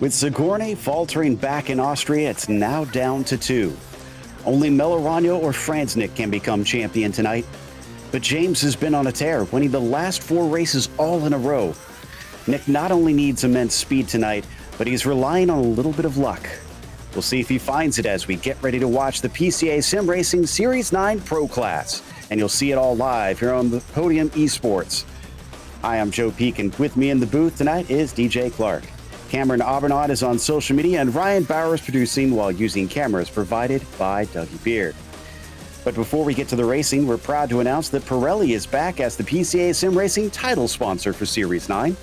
With Sigourney faltering back in Austria, it's now down to 2. Only Melorano or Franznik can become champion tonight. But James has been on a tear, winning the last 4 races all in a row. Nick not only needs immense speed tonight, but he's relying on a little bit of luck. We'll see if he finds it as we get ready to watch the PCA Sim Racing Series 9 Pro Class. And you'll see it all live here on the Podium Esports. Hi, I'm Joe Peak, and with me in the booth tonight is DJ Clark. Cameron Aubernaud is on social media, and Ryan Bauer is producing while using cameras provided by Dougie Beard. But before we get to the racing, we're proud to announce that Pirelli is back as the PCA Sim Racing title sponsor for Series 9.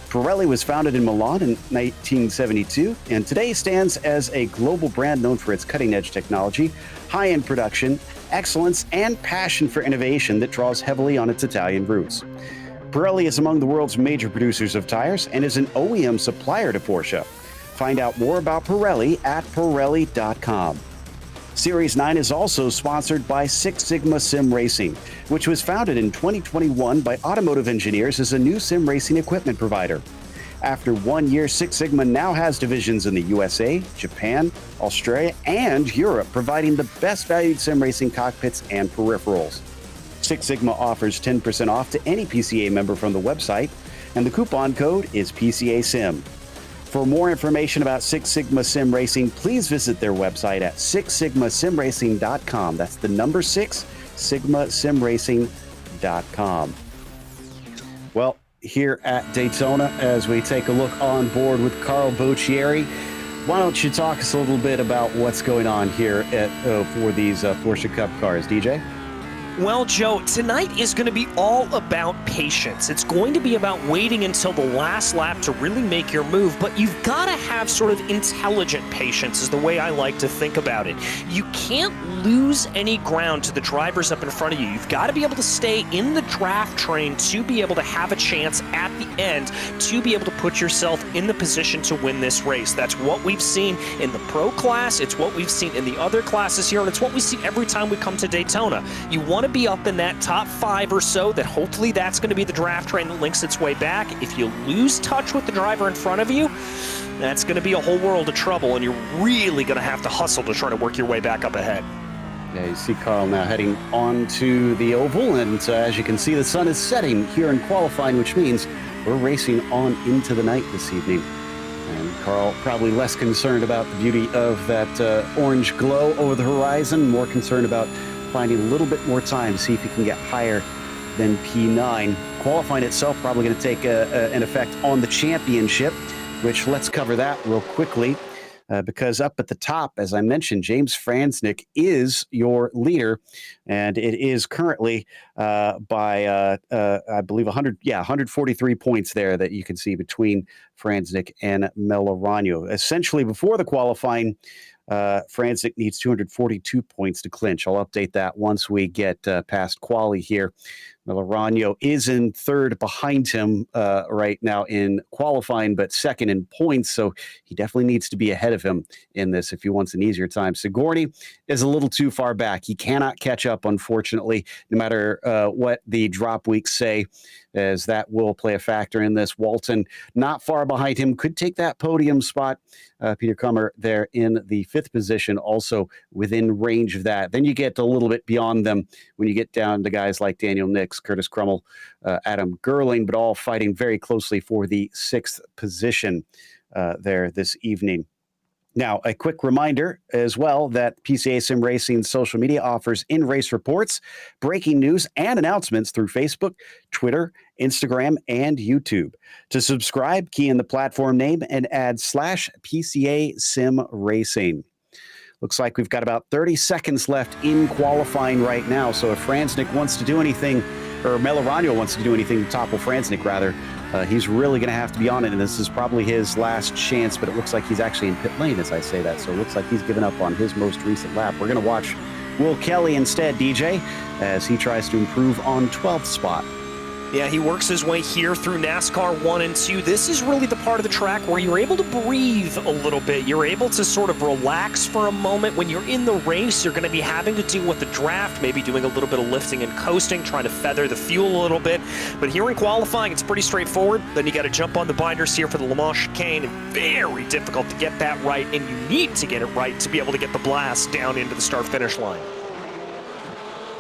Pirelli was founded in Milan in 1972 and today stands as a global brand known for its cutting-edge technology, high-end production, excellence, and passion for innovation that draws heavily on its Italian roots. Pirelli is among the world's major producers of tires and is an OEM supplier to Porsche. Find out more about Pirelli at Pirelli.com. Series 9 is also sponsored by Six Sigma Sim Racing, which was founded in 2021 by automotive engineers as a new sim racing equipment provider. After 1 year, Six Sigma now has divisions in the USA, Japan, Australia, and Europe, providing the best valued sim racing cockpits and peripherals. Six Sigma offers 10% off to any PCA member from the website, and the coupon code is PCA Sim. For more information about Six Sigma Sim Racing, please visit their website at sixsigmasimracing.com. That's the number 6, sigmasimracing.com. Well, here at Daytona, as we take a look on board with Carl Boccieri, why don't you talk us a little bit about what's going on here for these Porsche Cup cars, DJ? Well, Joe, tonight is going to be all about patience. It's going to be about waiting until the last lap to really make your move, but you've got to have sort of intelligent patience is the way I like to think about it. You can't lose any ground to the drivers up in front of you. You've got to be able to stay in the draft train to be able to have a chance at the end to be able to put yourself in the position to win this race. That's what we've seen in the pro class, it's what we've seen in the other classes here, and it's what we see every time we come to Daytona. You want to be up in that top 5 or so, that hopefully that's going to be the draft train that links its way back. If you lose touch with the driver in front of you, that's going to be a whole world of trouble, and you're really going to have to hustle to try to work your way back up ahead. Yeah, you see Carl now heading onto the oval, and as you can see, the sun is setting here in qualifying, which means we're racing on into the night this evening. And Carl probably less concerned about the beauty of that orange glow over the horizon, more concerned about finding a little bit more time to see if he can get higher than P9. Qualifying itself probably going to take an effect on the championship, which let's cover that real quickly. Because up at the top, as I mentioned, James Franznik is your leader, and it is currently by, I believe, 143 points there that you can see between Franznik and Melorano. Essentially, before the qualifying, Franznik needs 242 points to clinch. I'll update that once we get past quali here. Melorano is in third behind him right now in qualifying, but second in points, so he definitely needs to be ahead of him in this if he wants an easier time. Sigourney is a little too far back. He cannot catch up, unfortunately, no matter what the drop weeks say, as that will play a factor in this. Walton not far behind him, could take that podium spot. Peter Kummer there in the 5th position, also within range of that. Then you get a little bit beyond them when you get down to guys like Daniel Nix, Curtis Crummell, Adam Gerling, but all fighting very closely for the 6th position there this evening. Now, a quick reminder as well that PCA Sim Racing social media offers in-race reports, breaking news, and announcements through Facebook, Twitter, Instagram, and YouTube. To subscribe, key in the platform name and add /PCA Sim Racing. Looks like we've got about 30 seconds left in qualifying right now, so if Franznik wants to do anything, or Melorano wants to do anything to topple Franznik, rather, he's really going to have to be on it, and this is probably his last chance, but it looks like he's actually in pit lane as I say that, so it looks like he's given up on his most recent lap. We're going to watch Will Kelly instead, DJ, as he tries to improve on 12th spot. Yeah, he works his way here through NASCAR 1 and 2. This is really the part of the track where you're able to breathe a little bit. You're able to sort of relax for a moment. When you're in the race, you're going to be having to deal with the draft, maybe doing a little bit of lifting and coasting, trying to feather the fuel a little bit. But here in qualifying, it's pretty straightforward. Then you got to jump on the binders here for the Le Mans chicane. Very difficult to get that right, and you need to get it right to be able to get the blast down into the start-finish line.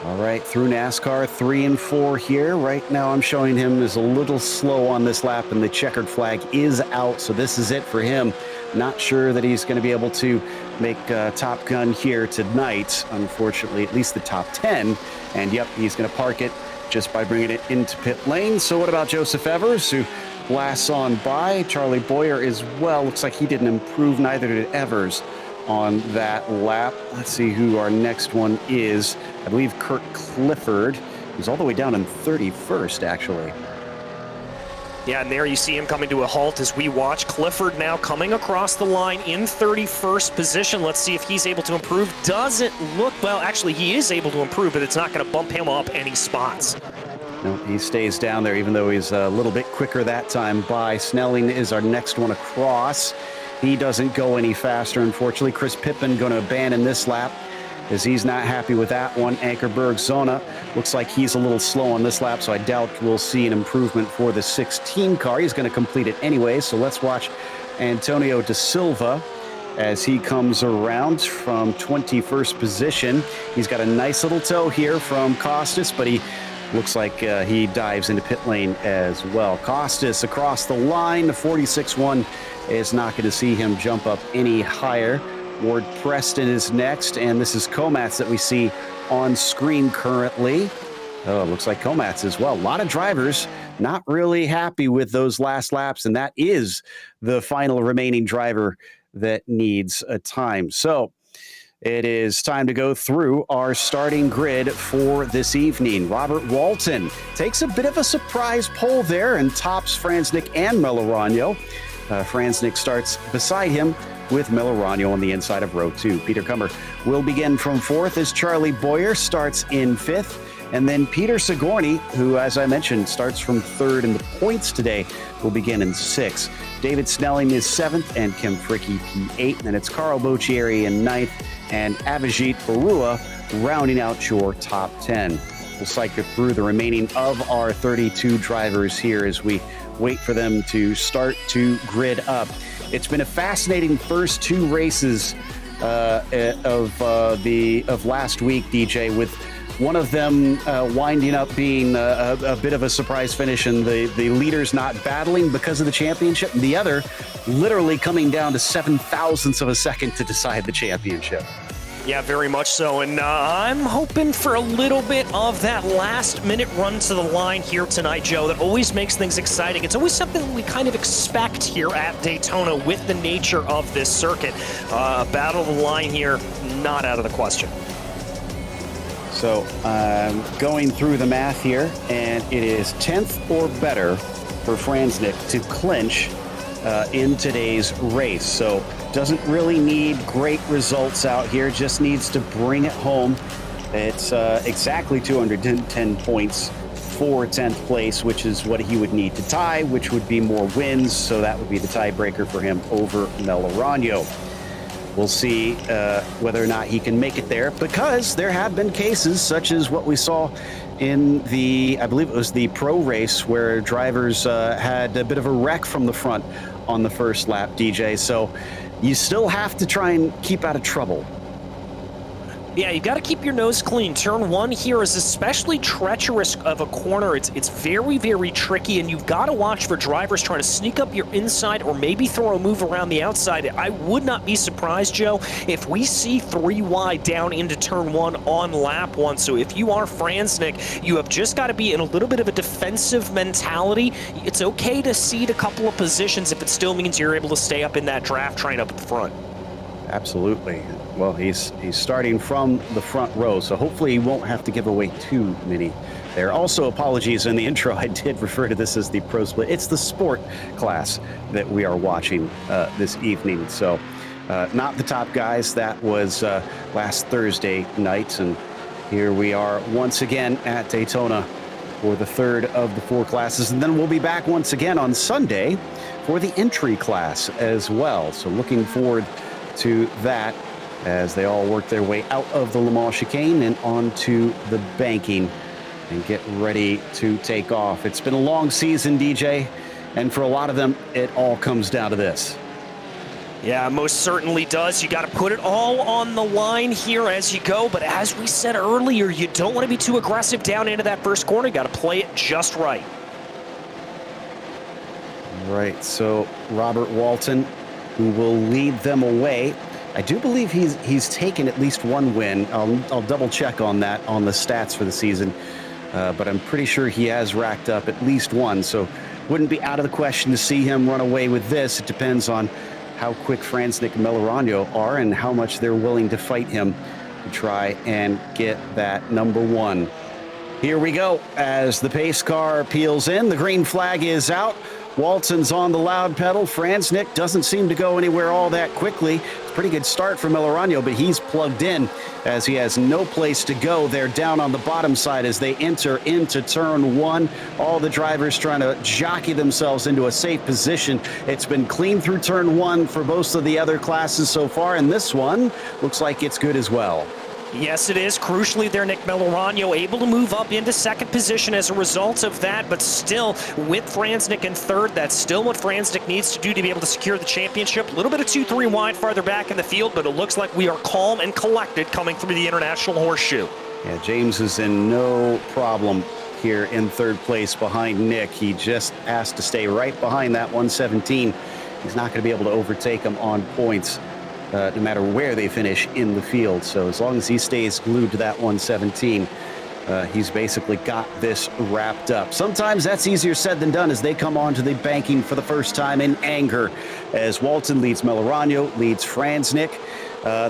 All right, through NASCAR 3 and 4 here. Right now I'm showing him is a little slow on this lap, and the checkered flag is out, so this is it for him. Not sure that he's going to be able to make Top Gun here tonight, unfortunately, at least the top 10. And yep, he's going to park it just by bringing it into pit lane. So what about Joseph Evers, who blasts on by? Charlie Boyer as well. Looks like he didn't improve, neither did Evers on that lap. Let's see who our next one is. I believe Kurt Clifford, who's all the way down in 31st, actually. Yeah, and there you see him coming to a halt as we watch Clifford now coming across the line in 31st position. Let's see if he's able to improve. Doesn't look, well, actually he is able to improve, but it's not going to bump him up any spots. No, he stays down there, even though he's a little bit quicker that time by. Snelling is our next one across. He doesn't go any faster, unfortunately. Chris Pippen going to abandon this lap as he's not happy with that one. Ankerberg Zona looks like he's a little slow on this lap, so I doubt we'll see an improvement for the 16 car. He's going to complete it anyway, so let's watch Antonio Da Silva as he comes around from 21st position. He's got a nice little tow here from Costas, but he looks like he dives into pit lane as well. Costas across the line. The 46-1 is not going to see him jump up any higher. Ward Preston is next, and this is Komats that we see on screen currently. Oh, it looks like Komats as well. A lot of drivers not really happy with those last laps, and that is the final remaining driver that needs a time. So it is time to go through our starting grid for this evening. Robert Walton takes a bit of a surprise pole there and tops Franznik and Melorano. Franznik starts beside him with Melorano on the inside of row 2. Peter Cumber will begin from 4th as Charlie Boyer starts in 5th. And then Peter Sigourney, who, as I mentioned, starts from 3rd in the points today, will begin in 6th. David Snelling is 7th and Kim Fricke P8. And then it's Carl Boccieri in 9th and Avijit Barua rounding out your top 10. We'll cycle through the remaining of our 32 drivers here as we wait for them to start to grid up. It's been a fascinating first 2 races of last week, DJ, with one of them winding up being a bit of a surprise finish and the leaders not battling because of the championship, and the other literally coming down to 7 thousandths of a second to decide the championship. Yeah, very much so, and I'm hoping for a little bit of that last-minute run to the line here tonight, Joe. That always makes things exciting. It's always something we kind of expect here at Daytona with the nature of this circuit. A battle of the line here, not out of the question. So going through the math here, and it is 10th or better for Franznik to clinch in today's race. So doesn't really need great results out here, just needs to bring it home. It's exactly 210 points for 10th place, which is what he would need to tie, which would be more wins. So that would be the tiebreaker for him over Melorano. We'll see whether or not he can make it there, because there have been cases such as what we saw in the, I believe it was the pro race, where drivers had a bit of a wreck from the front on the first lap, DJ. So you still have to try and keep out of trouble. Yeah, you got to keep your nose clean. Turn 1 here is especially treacherous of a corner. It's very, very tricky, and you've got to watch for drivers trying to sneak up your inside or maybe throw a move around the outside. I would not be surprised, Joe, if we see 3 wide down into turn 1 on lap 1. So if you are Franznik, you have just got to be in a little bit of a defensive mentality. It's okay to cede a couple of positions if it still means you're able to stay up in that draft train up at the front. Absolutely. Well, he's starting from the front row, so hopefully he won't have to give away too many there. Also, apologies in the intro, I did refer to this as the pro split. It's the sport class that we are watching this evening. So not the top guys. That was last Thursday night, and here we are once again at Daytona for the third of the 4 classes. And then we'll be back once again on Sunday for the entry class as well. So looking forward to that as they all work their way out of the Le Mans chicane and onto the banking and get ready to take off. It's been a long season, DJ, and for a lot of them, it all comes down to this. Yeah, most certainly does. You got to put it all on the line here as you go. But as we said earlier, you don't want to be too aggressive down into that first corner. You got to play it just right. Right, so Robert Walton, who will lead them away. I do believe he's taken at least one win. I'll double check on that on the stats for the season. But I'm pretty sure he has racked up at least one. So wouldn't be out of the question to see him run away with this. It depends on how quick Franznik and Melorano are and how much they're willing to fight him to try and get that number 1. Here we go as the pace car peels in. The green flag is out. Walton's on the loud pedal. Franznik doesn't seem to go anywhere all that quickly. It's a pretty good start for Melorano, but he's plugged in as he has no place to go. They're down on the bottom side as they enter into turn 1. All the drivers trying to jockey themselves into a safe position. It's been clean through turn 1 for most of the other classes so far, and this one looks like it's good as well. Yes, it is. Crucially there, Nick Melorano able to move up into second position as a result of that, but still with Franznik in third, that's still what Franznik needs to do to be able to secure the championship. A little bit of 2-3 wide farther back in the field, but it looks like we are calm and collected coming through the International Horseshoe. Yeah, James is in no problem here in third place behind Nick. He just has to stay right behind that 117. He's not going to be able to overtake him on points. No matter where they finish in the field. So as long as he stays glued to that 117, he's basically got this wrapped up. Sometimes that's easier said than done as they come onto the banking for the first time in anger. As Walton leads Melorano, leads Franznik.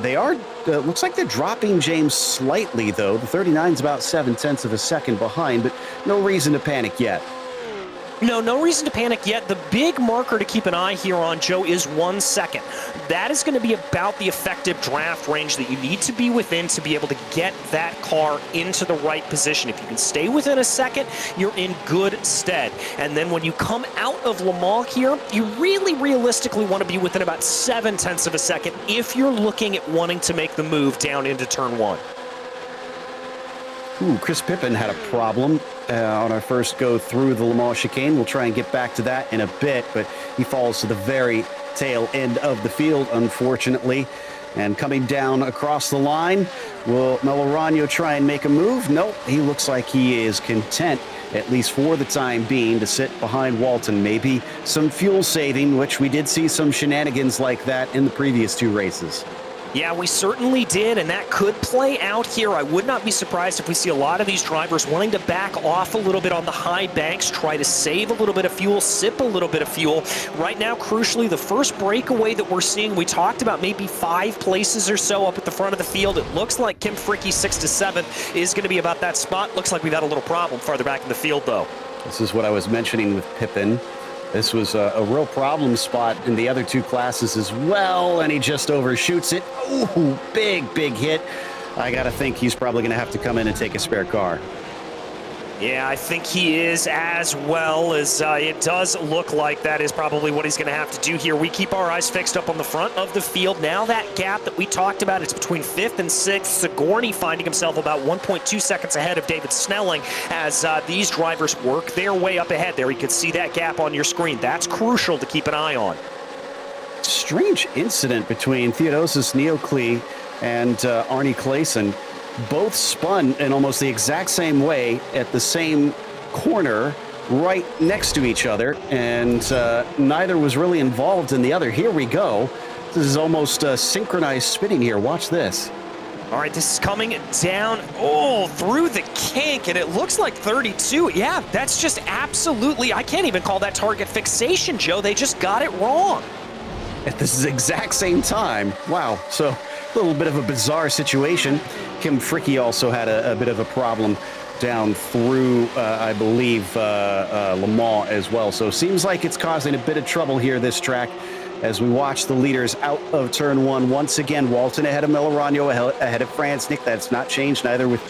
They are, looks like they're dropping James slightly though. The 39's about 0.7 of a second behind, but no reason to panic yet. No reason to panic yet. The big marker to keep an eye here on, Joe, is 1 second. That is going to be about the effective draft range that you need to be within to be able to get that car into the right position. If you can stay within a second, you're in good stead. And then when you come out of Le Mans here, you really realistically want to be within about 0.7 of a second if you're looking at wanting to make the move down into turn 1. Chris Pippen had a problem on our first go through the Le Mans chicane. We'll try and get back to that in a bit, but he falls to the very tail end of the field, unfortunately. And coming down across the line, will Melorano try and make a move? Nope, he looks like he is content, at least for the time being, to sit behind Walton. Maybe some fuel saving, which we did see some shenanigans like that in the previous 2 races. Yeah, we certainly did, and that could play out here. I would not be surprised if we see a lot of these drivers wanting to back off a little bit on the high banks, try to save a little bit of fuel, sip a little bit of fuel. Right now, crucially, the first breakaway that we're seeing, we talked about maybe 5 places or so up at the front of the field. It looks like Kim Fricke, 6 to 7, is going to be about that spot. Looks like we've had a little problem farther back in the field, though. This is what I was mentioning with Pippen. This was a real problem spot in the other 2 classes as well, and he just overshoots it. Ooh, big hit. I got to think he's probably going to have to come in and take a spare car. Yeah, I think he is as well, as it does look like that is probably what he's going to have to do here. We keep our eyes fixed up on the front of the field. Now that gap that we talked about, it's between 5th and 6th. Sigourney finding himself about 1.2 seconds ahead of David Snelling as these drivers work their way up ahead there. You can see that gap on your screen. That's crucial to keep an eye on. Strange incident between Theodosis Neocli and Arnie Clayson. Both spun in almost the exact same way at the same corner right next to each other, and neither was really involved in the other. Here we go. This is almost synchronized spinning here. Watch this. All right, this is coming down, through the kink, and it looks like 32. Yeah, that's just absolutely, I can't even call that target fixation, Joe. They just got it wrong. At this exact same time. Wow, so a little bit of a bizarre situation. Kim Fricke also had a bit of a problem down through, I believe, Le Mans as well. So seems like it's causing a bit of trouble here, this track. as we watch the leaders out of turn one. Once again, Walton ahead of Melorano, ahead of Franznik. That's not changed, neither with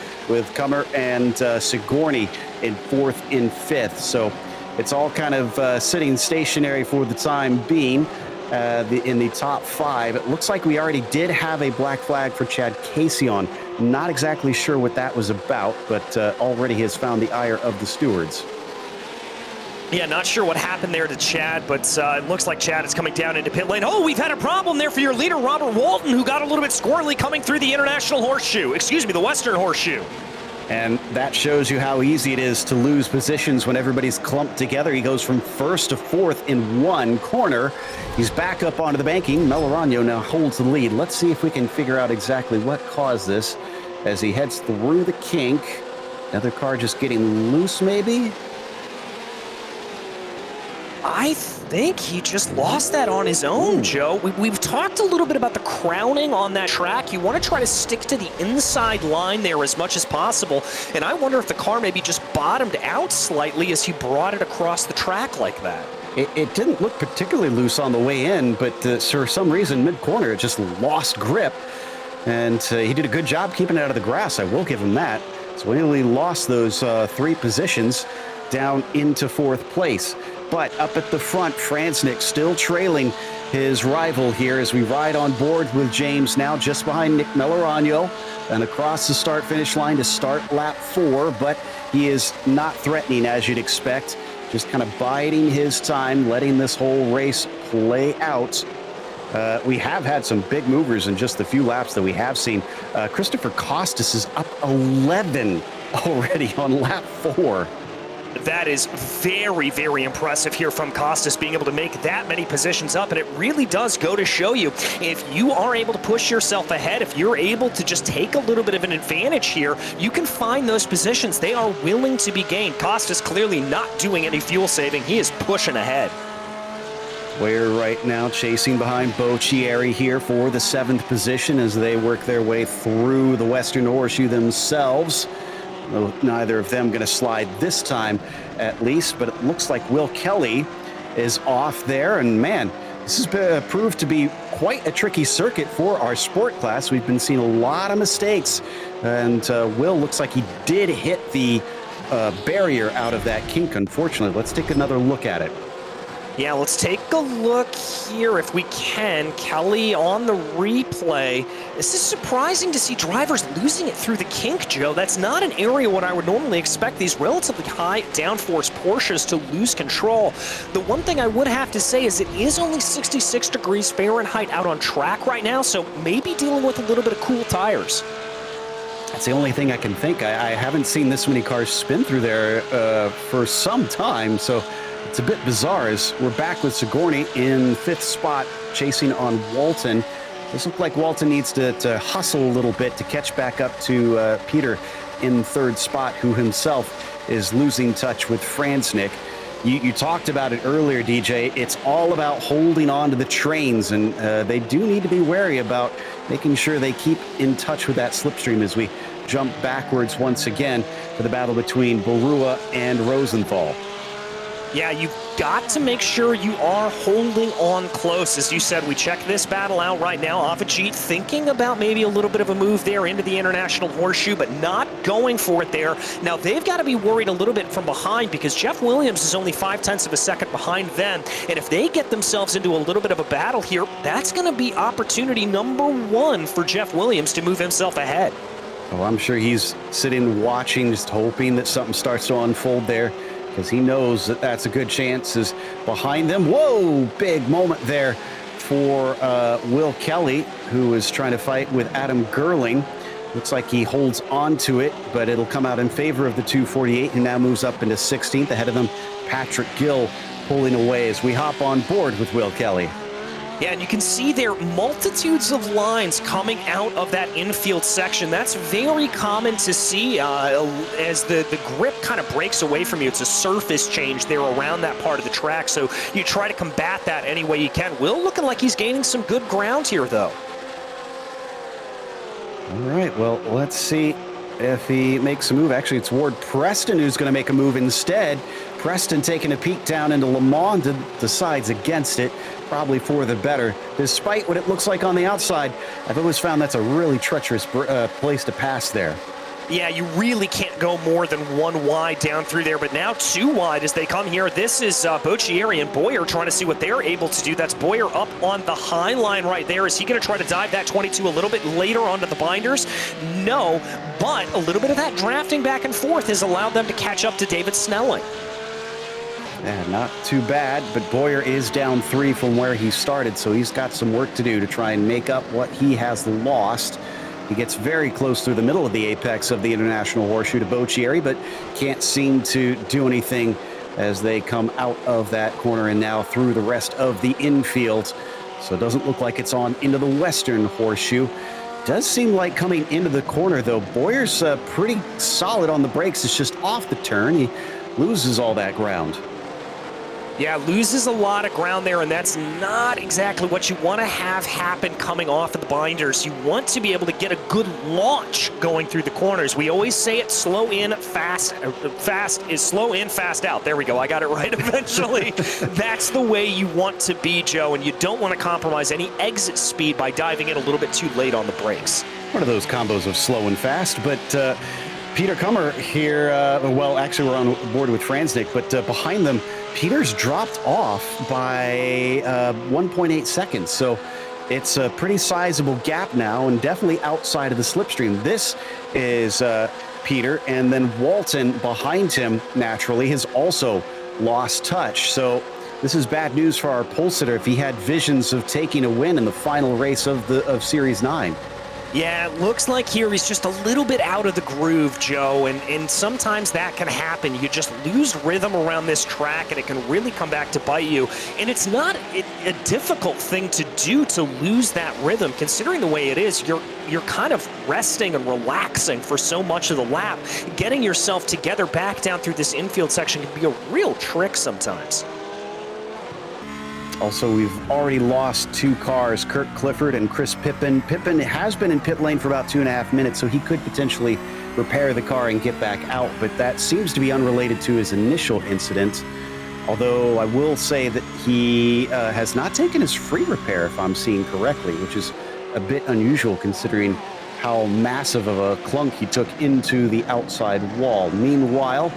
Kummer and Sigourney in fourth and fifth. So it's all kind of sitting stationary for the time being in the top five. It looks like we already did have a black flag for Chad Casey on. Not exactly sure what that was about, but already has found the ire of the stewards. Yeah, not sure what happened there to Chad, but it looks like Chad is coming down into pit lane. Oh, we've had a problem there for your leader, Robert Walton, who got a little bit squirrely coming through the International Horseshoe. Excuse me, the Western Horseshoe. And that shows you how easy it is to lose positions when everybody's clumped together. He goes from first to fourth in one corner. He's back up onto the banking. Melorano now holds the lead. Let's see if we can figure out exactly what caused this as he heads through the kink. Another car just getting loose, maybe? I think he just lost that on his own, Joe. We've talked a little bit about the crowning on that track. You want to try to stick to the inside line there as much as possible. And I wonder if the car maybe just bottomed out slightly as he brought it across the track like that. It didn't look particularly loose on the way in, but for some reason, mid-corner, it just lost grip. And he did a good job keeping it out of the grass. I will give him that. So he only lost those 3 positions down into fourth place. But up at the front, Franznik still trailing his rival here as we ride on board with James, now just behind Nick Melorano and across the start-finish line to start lap 4. But he is not threatening, as you'd expect, just kind of biding his time, letting this whole race play out. We have had some big movers in just the few laps that we have seen. Christopher Costas is up 11 already on lap 4. That is very, very impressive here from Costas, being able to make that many positions up. And it really does go to show you, if you are able to push yourself ahead, if you're able to just take a little bit of an advantage here, you can find those positions. They are willing to be gained. Costas clearly not doing any fuel saving. He is pushing ahead. We're right now chasing behind Boccieri here for the 7th position as they work their way through the Western Horseshoe themselves. Neither of them going to slide this time, at least, but it looks like Will Kelly is off there. And man, this has proved to be quite a tricky circuit for our sport class. We've been seeing a lot of mistakes, and Will looks like he did hit the barrier out of that kink, unfortunately. Let's take another look at it. Yeah, let's take a look here if we can. Kelly on the replay. This is surprising to see drivers losing it through the kink, Joe. That's not an area what I would normally expect these relatively high downforce Porsches to lose control. The one thing I would have to say is it is only 66 degrees Fahrenheit out on track right now, so maybe dealing with a little bit of cool tires. That's the only thing I can think. I haven't seen this many cars spin through there for some time, so it's a bit bizarre as we're back with Sigourney in 5th spot, chasing on Walton. This looks like Walton needs to hustle a little bit to catch back up to Peter in 3rd spot, who himself is losing touch with Franznik. You talked about it earlier, DJ. It's all about holding on to the trains, and they do need to be wary about making sure they keep in touch with that slipstream as we jump backwards once again for the battle between Barua and Rosenthal. Yeah, you've got to make sure you are holding on close. As you said, we check this battle out right now. Avicii thinking about maybe a little bit of a move there into the International Horseshoe, but not going for it there. Now, they've got to be worried a little bit from behind because Jeff Williams is only 0.5 of a second behind them. And if they get themselves into a little bit of a battle here, that's going to be opportunity number 1 for Jeff Williams to move himself ahead. Oh, I'm sure he's sitting watching, just hoping that something starts to unfold there, because he knows that that's a good chance is behind them. Whoa, big moment there for Will Kelly, who is trying to fight with Adam Gerling. Looks like he holds on to it, but it'll come out in favor of the 248, who now moves up into 16th. Ahead of them, Patrick Gill pulling away as we hop on board with Will Kelly. Yeah, and you can see there multitudes of lines coming out of that infield section. That's very common to see as the grip kind of breaks away from you. It's a surface change there around that part of the track, so you try to combat that any way you can. Will looking like he's gaining some good ground here, though. All right, well, let's see if he makes a move. Actually, it's Ward Preston who's going to make a move instead. Preston taking a peek down into Le Mans decides against it, probably for the better. Despite what it looks like on the outside, I've always found that's a really treacherous place to pass there. Yeah, you really can't go more than one wide down through there, but now two wide as they come here. This is Boccieri and Boyer trying to see what they're able to do. That's Boyer up on the high line right there. Is he going to try to dive that 22 a little bit later onto the binders? No, but a little bit of that drafting back and forth has allowed them to catch up to David Snelling. Yeah, not too bad, but Boyer is down 3 from where he started, so he's got some work to do to try and make up what he has lost. He gets very close through the middle of the apex of the International Horseshoe to Boccieri, but can't seem to do anything as they come out of that corner and now through the rest of the infield. So it doesn't look like it's on into the Western Horseshoe. Does seem like coming into the corner, though, Boyer's pretty solid on the brakes. It's just off the turn. He loses all that ground. Yeah, loses a lot of ground there, and that's not exactly what you want to have happen coming off of the binders. You want to be able to get a good launch going through the corners. We always say it slow in, fast is slow in, fast out. There we go, I got it right eventually. That's the way you want to be, Joe, and you don't want to compromise any exit speed by diving in a little bit too late on the brakes. One of those combos of slow and fast, but Peter Kummer here, well, actually we're on board with Franznik, but behind them, Peter's dropped off by 1.8 seconds. So it's a pretty sizable gap now and definitely outside of the slipstream. This is Peter, and then Walton behind him naturally has also lost touch. So this is bad news for our pole sitter if he had visions of taking a win in the final race of Series 9. Yeah, it looks like here he's just a little bit out of the groove, Joe, and sometimes that can happen. You just lose rhythm around this track, and it can really come back to bite you. And it's not a difficult thing to do to lose that rhythm, considering the way it is. You're kind of resting and relaxing for so much of the lap. Getting yourself together back down through this infield section can be a real trick sometimes. Also, we've already lost 2 cars, Kurt Clifford and Chris Pippin. Pippin has been in pit lane for about 2.5 minutes, so he could potentially repair the car and get back out, but that seems to be unrelated to his initial incident. Although I will say that he has not taken his free repair, if I'm seeing correctly, which is a bit unusual considering how massive of a clunk he took into the outside wall. Meanwhile,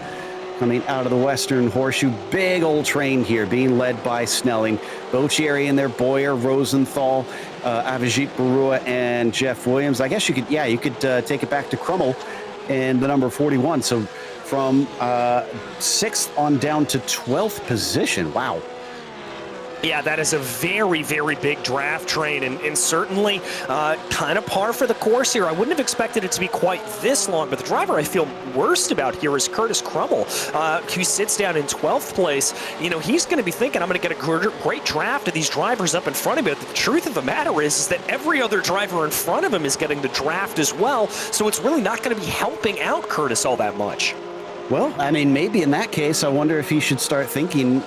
coming out of the Western Horseshoe, big old train here being led by Snelling. Boccieri in there, Boyer, Rosenthal, Avijit Barua, and Jeff Williams. I guess you could take it back to Crummell and the number 41. So from 6th on down to 12th position. Wow. Yeah, that is a very, very big draft train, and certainly kind of par for the course here. I wouldn't have expected it to be quite this long, but the driver I feel worst about here is Curtis Crummell, who sits down in 12th place. You know, he's going to be thinking, I'm going to get a great draft of these drivers up in front of me. But the truth of the matter is that every other driver in front of him is getting the draft as well, so it's really not going to be helping out Curtis all that much. Well, I mean, maybe in that case, I wonder if he should start thinking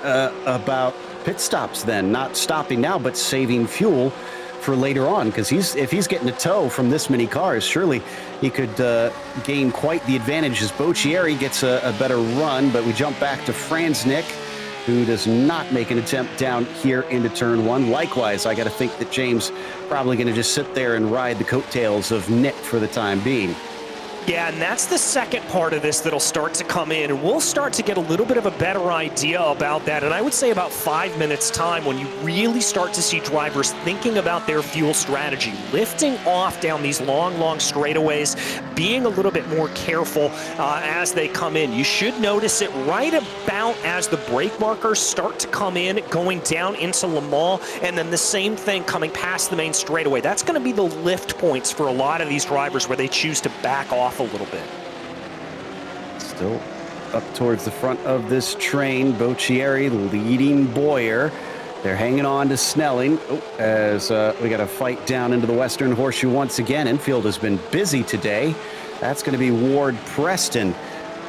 about pit stops then, not stopping now, but saving fuel for later on, because if he's getting a tow from this many cars, surely he could gain quite the advantage as Boccieri gets a better run. But we jump back to Franznik, who does not make an attempt down here into turn 1. Likewise, I got to think that James probably going to just sit there and ride the coattails of Nick for the time being. Yeah, and that's the second part of this that'll start to come in, and we'll start to get a little bit of a better idea about that. And I would say about 5 minutes time when you really start to see drivers thinking about their fuel strategy, lifting off down these long straightaways, being a little bit more careful as they come in. You should notice it right about as the brake markers start to come in, going down into Le Mans, and then the same thing coming past the main straightaway. That's going to be the lift points for a lot of these drivers where they choose to back off a little bit. Still up towards the front of this train, Boccieri leading Boyer. They're hanging on to Snelling as we got a fight down into the Western Horseshoe once again. Infield has been busy today. That's going to be Ward Preston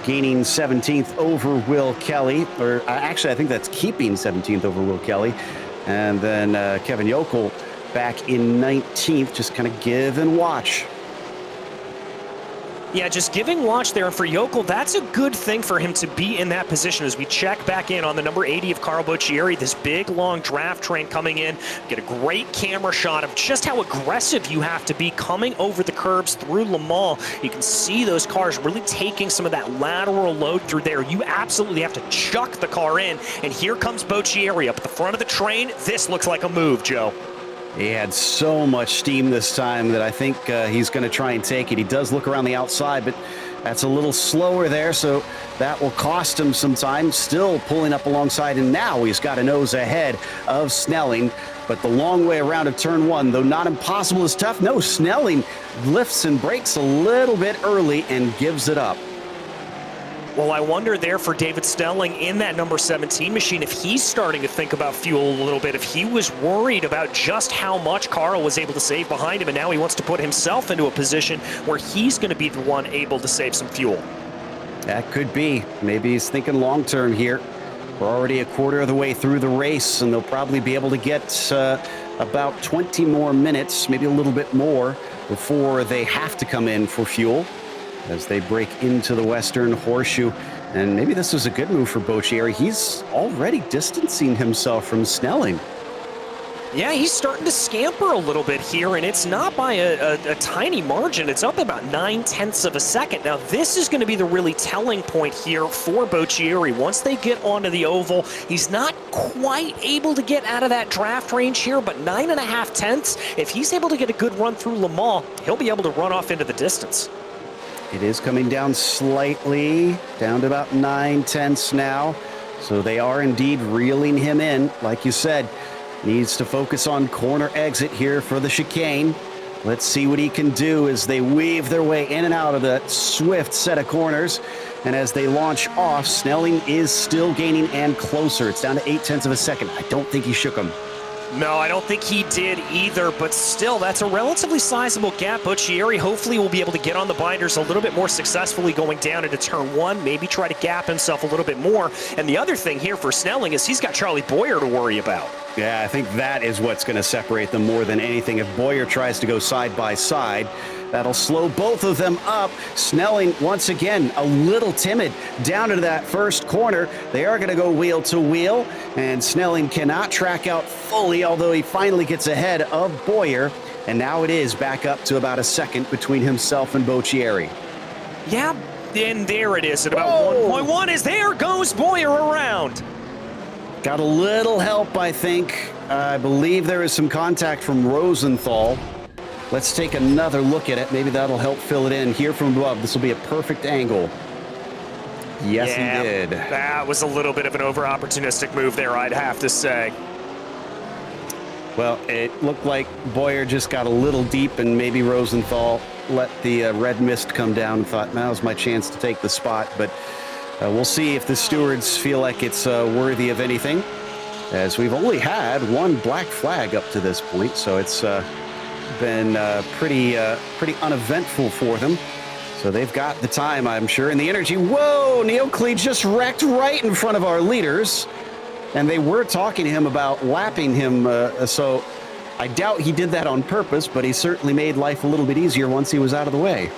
gaining 17th over Will Kelly, or actually I think that's keeping 17th over Will Kelly. And then Kevin Yokel back in 19th, just kind of give and watch. Yeah, just giving watch there. And for Yokel, that's a good thing for him to be in that position as we check back in on the number 80 of Carl Boccieri, this big, long draft train coming in. Get a great camera shot of just how aggressive you have to be coming over the curbs through Le Mans. You can see those cars really taking some of that lateral load through there. You absolutely have to chuck the car in. And here comes Boccieri up at the front of the train. This looks like a move, Joe. He had so much steam this time that I think he's going to try and take it. He does look around the outside, but that's a little slower there, so that will cost him some time. Still pulling up alongside, and now he's got a nose ahead of Snelling. But the long way around of turn one, though not impossible, is tough. No, Snelling lifts and brakes a little bit early and gives it up. Well, I wonder there for David Snelling in that number 17 machine if he's starting to think about fuel a little bit, if he was worried about just how much Carl was able to save behind him, and now he wants to put himself into a position where he's going to be the one able to save some fuel. That could be. Maybe he's thinking long term here. We're already a quarter of the way through the race, and they'll probably be able to get about 20 more minutes, maybe a little bit more, before they have to come in for fuel as they break into the Western Horseshoe. And maybe this was a good move for Boccieri. He's already distancing himself from Snelling. Yeah, he's starting to scamper a little bit here, and it's not by a tiny margin. It's up about 9/10 of a second. Now, this is going to be the really telling point here for Boccieri. Once they get onto the oval, he's not quite able to get out of that draft range here, but 9.5 tenths, if he's able to get a good run through Le Mans, he'll be able to run off into the distance. It is coming down slightly, down to about 9/10 now. So they are indeed reeling him in. Like you said, needs to focus on corner exit here for the chicane. Let's see what he can do as they weave their way in and out of that swift set of corners. And as they launch off, Snelling is still gaining and closer. It's down to 0.8 of a second. I don't think he shook him. No, I don't think he did either, but still, that's a relatively sizable gap. Boccieri hopefully will be able to get on the binders a little bit more successfully going down into turn one, maybe try to gap himself a little bit more. And the other thing here for Snelling is he's got Charlie Boyer to worry about. Yeah, I think that is what's going to separate them more than anything. If Boyer tries to go side by side, that'll slow both of them up. Snelling, once again, a little timid down into that first corner. They are going to go wheel to wheel, and Snelling cannot track out fully, although he finally gets ahead of Boyer. And now it is back up to about a second between himself and Boccieri. Yeah, and there it is at about 1.1 as there goes Boyer around. Got a little help, I think. I believe there is some contact from Rosenthal. Let's take another look at it. Maybe that'll help fill it in. Here from above, this will be a perfect angle. Yes, yeah, he did. That was a little bit of an over-opportunistic move there, I'd have to say. Well, it looked like Boyer just got a little deep, and maybe Rosenthal let the red mist come down and thought, now's my chance to take the spot. But we'll see if the stewards feel like it's worthy of anything, as we've only had one black flag up to this point, so it's been pretty uneventful for them. So they've got the time, I'm sure, and the energy. Whoa, Neocli just wrecked right in front of our leaders, and they were talking to him about lapping him, so I doubt he did that on purpose, but he certainly made life a little bit easier once he was out of the way.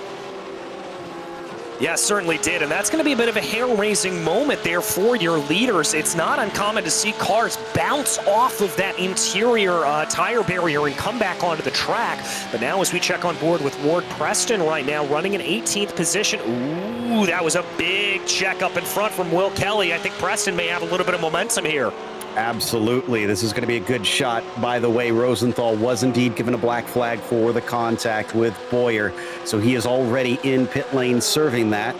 Yeah, certainly did, and that's going to be a bit of a hair-raising moment there for your leaders. It's not uncommon to see cars bounce off of that interior tire barrier and come back onto the track. But now as we check on board with Ward Preston right now, running in 18th position. Ooh, that was a big check up in front from Will Kelly. I think Preston may have a little bit of momentum here. Absolutely. This is going to be a good shot. By the way, Rosenthal was indeed given a black flag for the contact with Boyer, so he is already in pit lane serving that.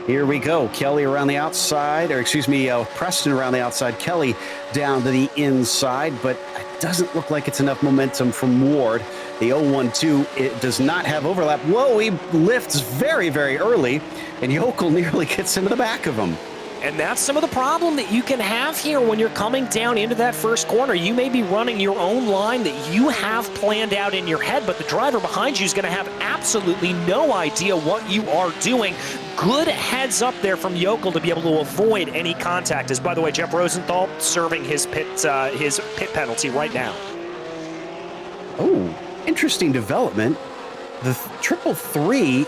Here we go. Kelly around the outside, or excuse me, Preston around the outside. Kelly down to the inside, but it doesn't look like it's enough momentum from Ward. The 012, it does not have overlap. Whoa, he lifts very, very early, and Yokel nearly gets into the back of him. And that's some of the problem that you can have here when you're coming down into that first corner. You may be running your own line that you have planned out in your head, but the driver behind you is going to have absolutely no idea what you are doing. Good heads up there from Yokel to be able to avoid any contact. As, by the way, Jeff Rosenthal serving his pit penalty right now. Oh, interesting development. The 333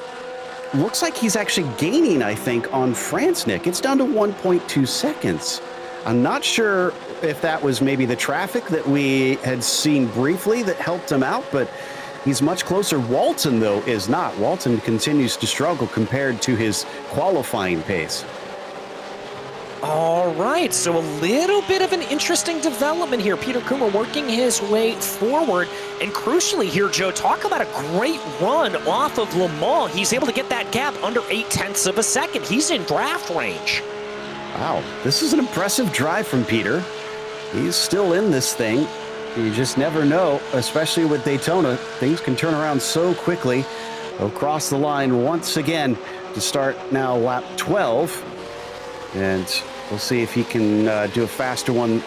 looks like he's actually gaining, I think, on Franznik. It's down to 1.2 seconds. I'm not sure if that was maybe the traffic that we had seen briefly that helped him out, but he's much closer. Walton, though, is not. Walton continues to struggle compared to his qualifying pace. All right, so a little bit of an interesting development here. Peter Kummer working his way forward. And crucially here, Joe, talk about a great run off of Le Mans. He's able to get that gap under 0.8 of a second. He's in draft range. Wow, this is an impressive drive from Peter. He's still in this thing. You just never know, especially with Daytona. Things can turn around so quickly. He'll cross the line once again to start now lap 12. And we'll see if he can do a faster one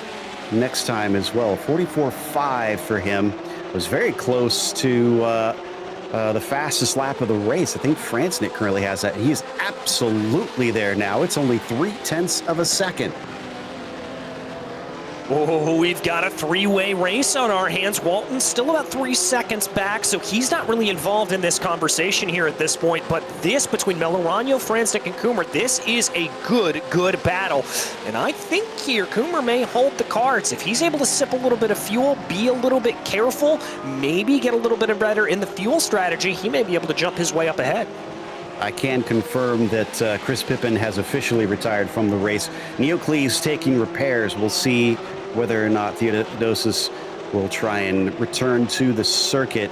next time as well. 44.5 for him. Was very close to the fastest lap of the race. I think Franznik currently has that. He's absolutely there now. It's only 0.3 of a second. Oh, we've got a three-way race on our hands. Walton's still about 3 seconds back, so he's not really involved in this conversation here at this point. But this, between Melorano, Franznik, and Kummer, this is a good battle. And I think here Kummer may hold the cards. If he's able to sip a little bit of fuel, be a little bit careful, maybe get a little bit better in the fuel strategy, he may be able to jump his way up ahead. I can confirm that Chris Pippen has officially retired from the race. Neocles taking repairs. We'll see whether or not Theodosis will try and return to the circuit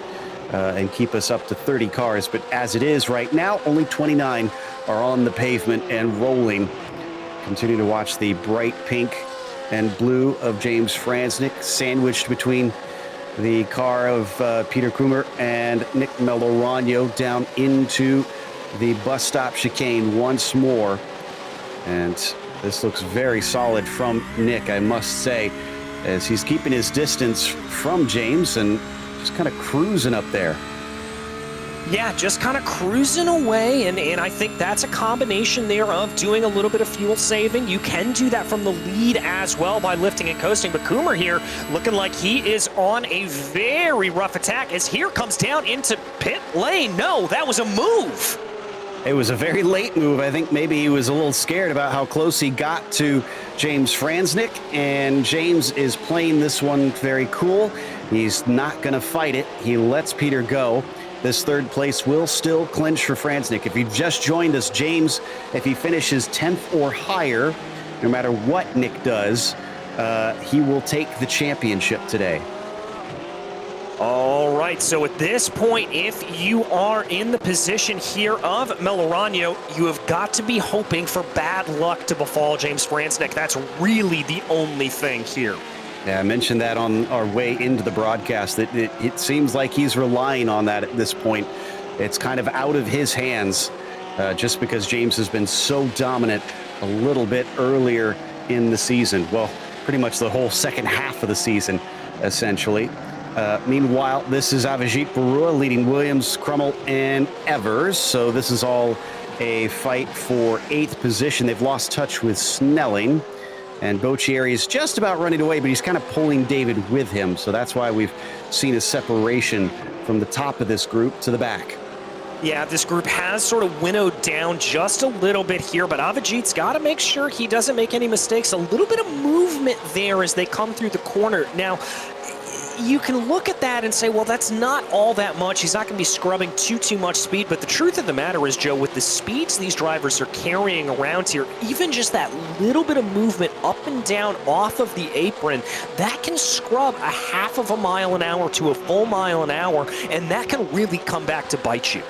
and keep us up to 30 cars. But as it is right now, only 29 are on the pavement and rolling. Continue to watch the bright pink and blue of James Franznik sandwiched between the car of Peter Kummer and Nick Melorano down into the bus stop chicane once more. And this looks very solid from Nick, I must say, as he's keeping his distance from James and just kind of cruising up there. Yeah, just kind of cruising away, and I think that's a combination there of doing a little bit of fuel saving. You can do that from the lead as well by lifting and coasting, but Kummer here looking like he is on a very rough attack as here comes down into pit lane. No, that was a move. It was a very late move. I think maybe he was a little scared about how close he got to James Franznik, and James is playing this one very cool. He's not going to fight it. He lets Peter go. This third place will still clinch for Franznik. If you've just joined us, James, if he finishes 10th or higher, no matter what Nick does, he will take the championship today. All right, so at this point, if you are in the position here of Melorano, you have got to be hoping for bad luck to befall James Franznik. That's really the only thing here. Yeah, I mentioned that on our way into the broadcast, that it seems like he's relying on that at this point. It's kind of out of his hands just because James has been so dominant a little bit earlier in the season. Well, pretty much the whole second half of the season, essentially. Meanwhile, this is Avijit Barua leading Williams, Crummell, and Evers. So this is all a fight for 8th position. They've lost touch with Snelling. And Boccieri is just about running away, but he's kind of pulling David with him. So that's why we've seen a separation from the top of this group to the back. Yeah, this group has sort of winnowed down just a little bit here, but Avijit's got to make sure he doesn't make any mistakes. A little bit of movement there as they come through the corner. Now, you can look at that and say, well, that's not all that much. He's not going to be scrubbing too much speed. But the truth of the matter is, Joe, with the speeds these drivers are carrying around here, even just that little bit of movement up and down off of the apron, that can scrub a half of a mile an hour to a full mile an hour, and that can really come back to bite you.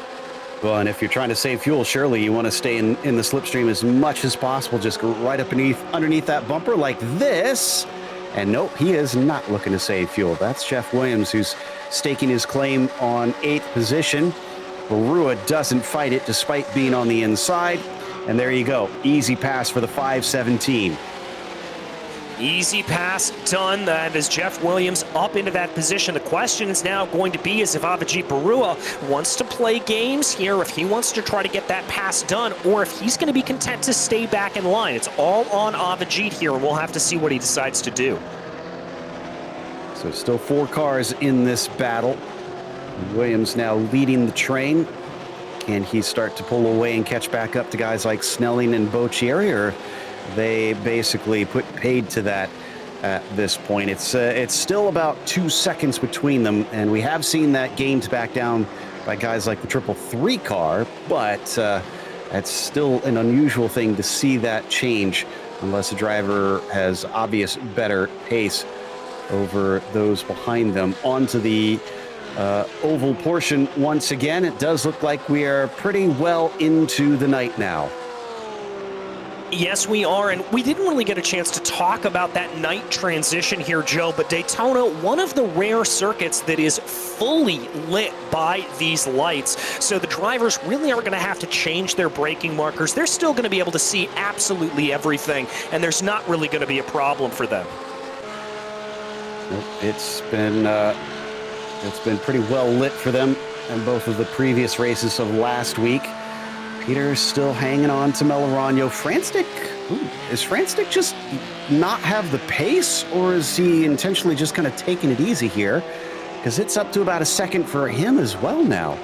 Well, and if you're trying to save fuel, surely you want to stay in the slipstream as much as possible. Just go right up underneath that bumper like this. And nope, he is not looking to save fuel. That's Jeff Williams, who's staking his claim on 8th position. Barua doesn't fight it despite being on the inside. And there you go. Easy pass for the 517. Easy pass done. That is Jeff Williams up into that position. The question is now going to be is if Avijit Barua wants to play games here, if he wants to try to get that pass done, or if he's going to be content to stay back in line. It's all on Avijit here, and we'll have to see what he decides to do. So still 4 cars in this battle. Williams now leading the train. Can he start to pull away and catch back up to guys like Snelling and Boccieri, or they basically put paid to that at this point? It's still about 2 seconds between them, and we have seen that gained back down by guys like the 333 car, but that's still an unusual thing to see that change unless a driver has obvious better pace over those behind them. Onto the oval portion once again. It does look like we are pretty well into the night now. Yes, we are, and we didn't really get a chance to talk about that night transition here, Joe, but Daytona, one of the rare circuits that is fully lit by these lights, so the drivers really aren't going to have to change their braking markers. They're still going to be able to see absolutely everything, and there's not really going to be a problem for them. It's been pretty well lit for them in both of the previous races of last week. Peter's still hanging on to Melorano. Is Franstick just not have the pace, or is he intentionally just kind of taking it easy here? Because it's up to about a second for him as well now.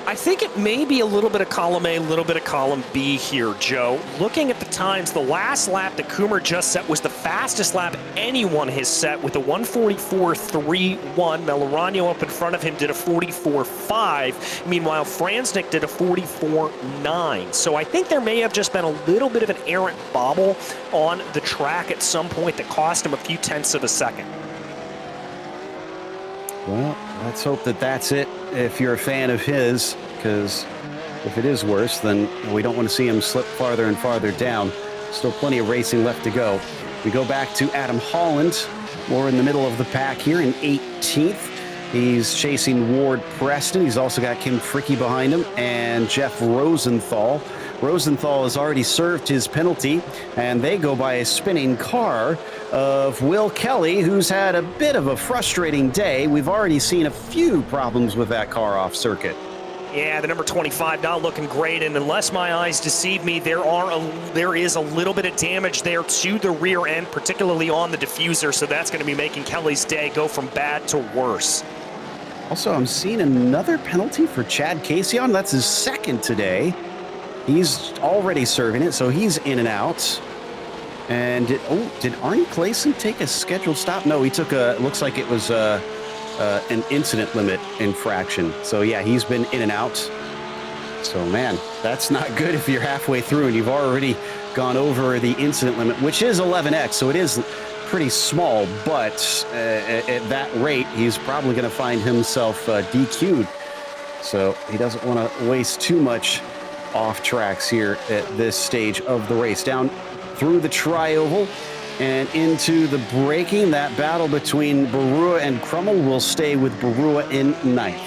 I think it may be a little bit of column A, a little bit of column B here, Joe. Looking at the times, the last lap that Coomer just set was the fastest lap anyone has set with a 1:44.31. Melorano up in front of him did a 44.5. Meanwhile, Franznik did a 44.9. So I think there may have just been a little bit of an errant bobble on the track at some point that cost him a few tenths of a second. Well, let's hope that that's it if you're a fan of his, because if it is worse, then we don't want to see him slip farther and farther down. Still plenty of racing left to go. We go back to Adam Holland, more in the middle of the pack here in 18th. He's chasing Ward Preston. He's also got Kim Fricke behind him and Jeff Rosenthal. Rosenthal has already served his penalty, and they go by a spinning car of Will Kelly, who's had a bit of a frustrating day. We've already seen a few problems with that car off circuit. Yeah, the number 25 not looking great, and unless my eyes deceive me, there is a little bit of damage there to the rear end, particularly on the diffuser, so that's going to be making Kelly's day go from bad to worse. Also, I'm seeing another penalty for Chad Casion. That's his second today. He's already serving it, so he's in and out. And did Arnie Clayson take a scheduled stop? No, he took looks like it was an incident limit infraction. So yeah, he's been in and out. So man, that's not good if you're halfway through and you've already gone over the incident limit, which is 11x. So it is pretty small, but at that rate, he's probably going to find himself DQ'd. So he doesn't want to waste too much off tracks here at this stage of the race. Down through the tri-oval and into the braking. That battle between Barua and Crummell will stay with Barua in ninth.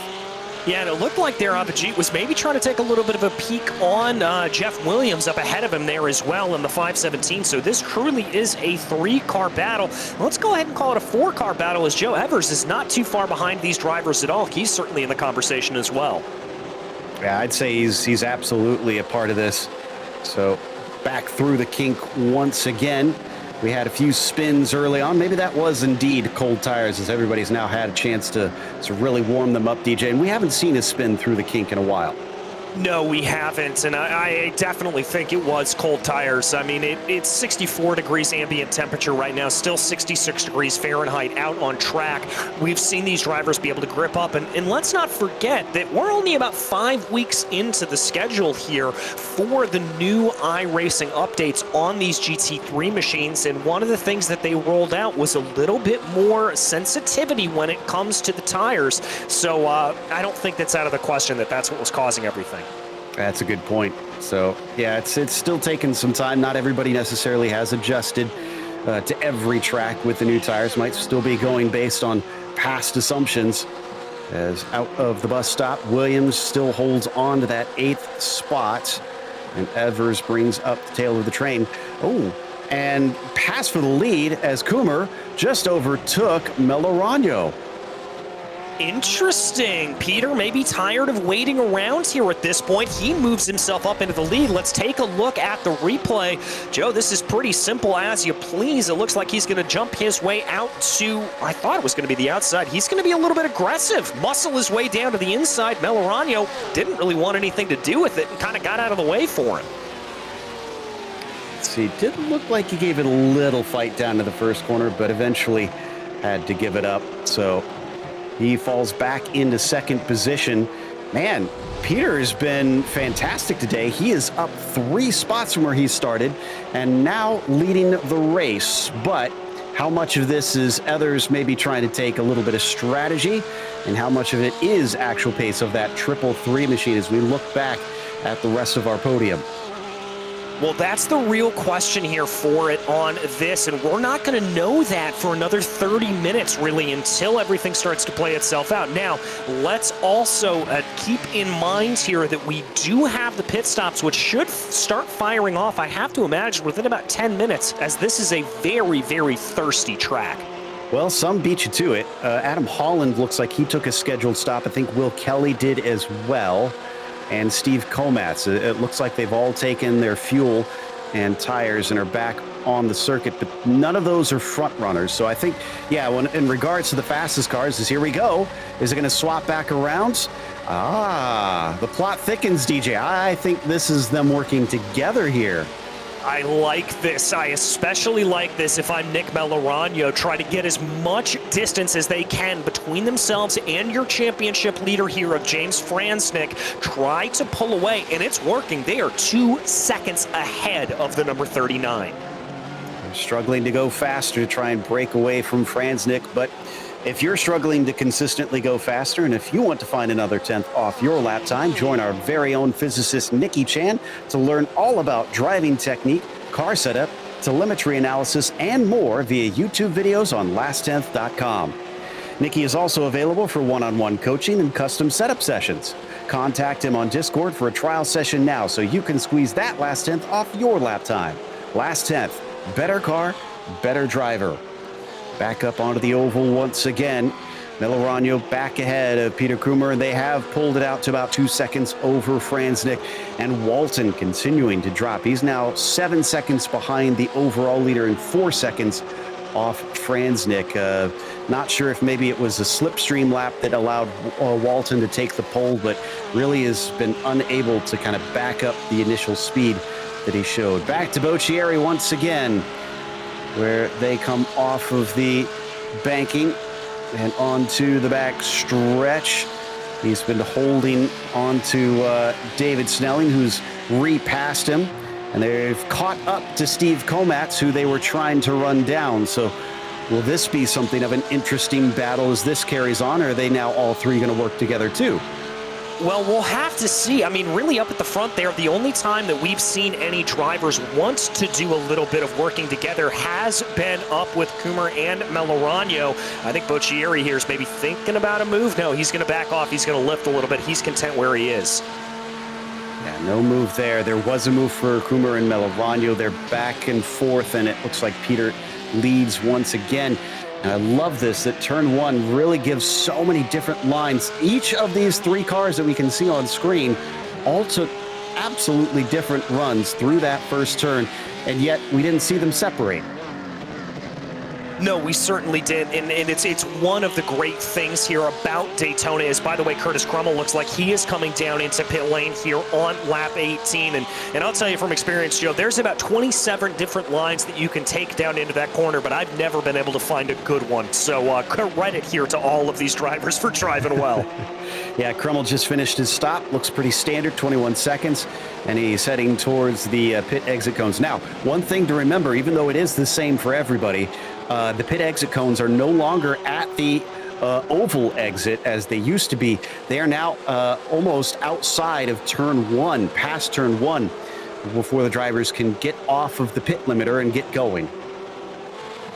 Yeah, and it looked like there Abhijit was maybe trying to take a little bit of a peek on Jeff Williams up ahead of him there as well in the 517. So this truly is a 3-car battle. Let's go ahead and call it a 4-car battle, as Joe Evers is not too far behind these drivers at all. He's certainly in the conversation as well. Yeah, I'd say he's absolutely a part of this. So back through the kink once again. We had a few spins early on. Maybe that was indeed cold tires, as everybody's now had a chance to really warm them up, DJ. And we haven't seen a spin through the kink in a while. No, we haven't, and I definitely think it was cold tires. I mean, it's 64 degrees ambient temperature right now, still 66 degrees Fahrenheit out on track. We've seen these drivers be able to grip up, and let's not forget that we're only about 5 weeks into the schedule here for the new iRacing updates on these GT3 machines, and one of the things that they rolled out was a little bit more sensitivity when it comes to the tires. So I don't think that's out of the question that that's what was causing everything. That's a good point. So, yeah, it's still taking some time. Not everybody necessarily has adjusted to every track with the new tires. Might still be going based on past assumptions. As out of the bus stop, Williams still holds on to that 8th spot. And Evers brings up the tail of the train. Oh, and pass for the lead as Coomer just overtook Melorano. Interesting. Peter may be tired of waiting around here at this point. He moves himself up into the lead. Let's take a look at the replay. Joe, this is pretty simple as you please. It looks like he's going to jump his way out to, I thought it was going to be the outside. He's going to be a little bit aggressive. Muscle his way down to the inside. Melorano didn't really want anything to do with it and kind of got out of the way for him. Let's see, didn't look like he gave it a little fight down to the first corner, but eventually had to give it up. So he falls back into second position. Man, Peter has been fantastic today. He is up 3 spots from where he started and now leading the race. But how much of this is others maybe trying to take a little bit of strategy, and how much of it is actual pace of that 333 machine as we look back at the rest of our podium? Well, that's the real question here for it on this, and we're not going to know that for another 30 minutes, really, until everything starts to play itself out. Now, let's also keep in mind here that we do have the pit stops, which should start firing off, I have to imagine, within about 10 minutes, as this is a very, very thirsty track. Well, some beat you to it. Adam Holland looks like he took a scheduled stop. I think Will Kelly did as well. And Steve Komatz. It looks like they've all taken their fuel and tires and are back on the circuit, but none of those are front runners. So I think, yeah, in regards to the fastest cars, is here we go. Is it going to swap back around? The plot thickens, DJ. I think this is them working together here. I like this. I especially like this if I'm Nick Melorano. Try to get as much distance as they can between themselves and your championship leader here of James Franznik. Try to pull away, and it's working. They are 2 seconds ahead of the number 39. They're struggling to go faster to try and break away from Franznik, but if you're struggling to consistently go faster, and if you want to find another 10th off your lap time, join our very own physicist, Nikki Chan, to learn all about driving technique, car setup, telemetry analysis, and more via YouTube videos on last10th.com. Nikki is also available for one-on-one coaching and custom setup sessions. Contact him on Discord for a trial session now so you can squeeze that last 10th off your lap time. Last 10th, better car, better driver. Back up onto the oval once again. Melorano back ahead of Peter Krumer, and they have pulled it out to about 2 seconds over Franznik. And Walton continuing to drop. He's now 7 seconds behind the overall leader and 4 seconds off Franznik. Not sure if maybe it was a slipstream lap that allowed Walton to take the pole, but really has been unable to kind of back up the initial speed that he showed. Back to Boccieri once again, where they come off of the banking and onto the back stretch. He's been holding onto David Snelling, who's repassed him, and they've caught up to Steve Komatz, who they were trying to run down. So will this be something of an interesting battle as this carries on, or are they now all three going to work together too? Well, we'll have to see. I mean, really up at the front there, the only time that we've seen any drivers want to do a little bit of working together has been up with Kumar and Melorano. I think Boccieri here is maybe thinking about a move. No, he's going to back off. He's going to lift a little bit. He's content where he is. Yeah, no move there. There was a move for Kumar and Melorano. They're back and forth, and it looks like Peter leads once again. And I love this, that turn one really gives so many different lines. Each of these 3 cars that we can see on screen all took absolutely different runs through that first turn, and yet we didn't see them separate. No, we certainly did, and it's one of the great things here about Daytona is, by the way, Curtis Crummell looks like he is coming down into pit lane here on lap 18, and I'll tell you from experience, Joe, there's about 27 different lines that you can take down into that corner, but I've never been able to find a good one, so credit here to all of these drivers for driving well. Yeah, Crummell just finished his stop, looks pretty standard, 21 seconds, and he's heading towards the pit exit cones. Now, one thing to remember, even though it is the same for everybody, the pit exit cones are no longer at the oval exit as they used to be. They are now almost outside of turn 1, past turn 1, before the drivers can get off of the pit limiter and get going.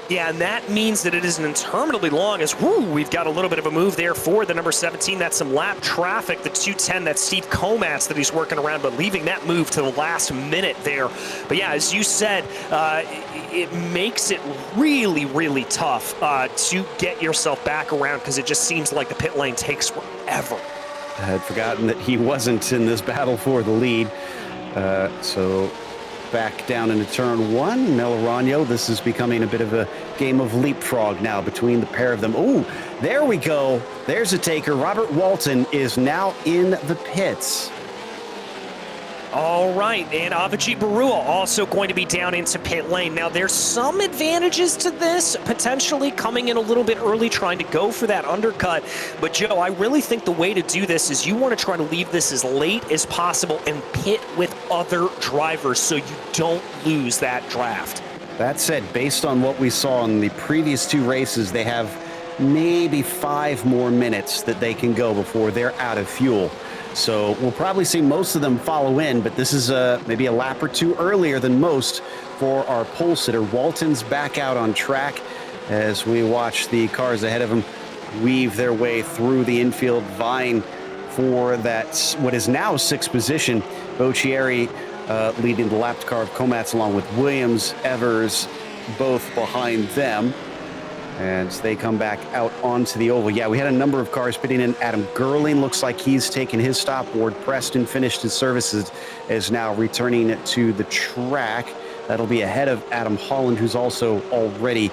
Yeah, and that means that it isn't interminably long as, we've got a little bit of a move there for the number 17. That's some lap traffic. The 210, that's Steve Komatz that he's working around, but leaving that move to the last minute there. But yeah, as you said, it makes it really, really tough to get yourself back around because it just seems like the pit lane takes forever. I had forgotten that he wasn't in this battle for the lead. So back down into turn one, Melorano. This is becoming a bit of a game of leapfrog now between the pair of them. Ooh, there we go. There's a taker. Robert Walton is now in the pits. All right, and Avijit Barua also going to be down into pit lane. Now, there's some advantages to this, potentially coming in a little bit early, trying to go for that undercut. But, Joe, I really think the way to do this is you want to try to leave this as late as possible and pit with other drivers so you don't lose that draft. That said, based on what we saw in the previous two races, they have maybe 5 more minutes that they can go before they're out of fuel. So we'll probably see most of them follow in, but this is maybe a lap or two earlier than most for our pole sitter. Walton's back out on track as we watch the cars ahead of him weave their way through the infield, vying for that, what is now 6th position. Boccieri leading the lapped car of Komatz along with Williams, Evers, both behind them. As they come back out onto the oval. Yeah, we had a number of cars pitting in. Adam Gerling looks like he's taken his stop. Ward Preston finished his services, is now returning to the track. That'll be ahead of Adam Holland, who's also already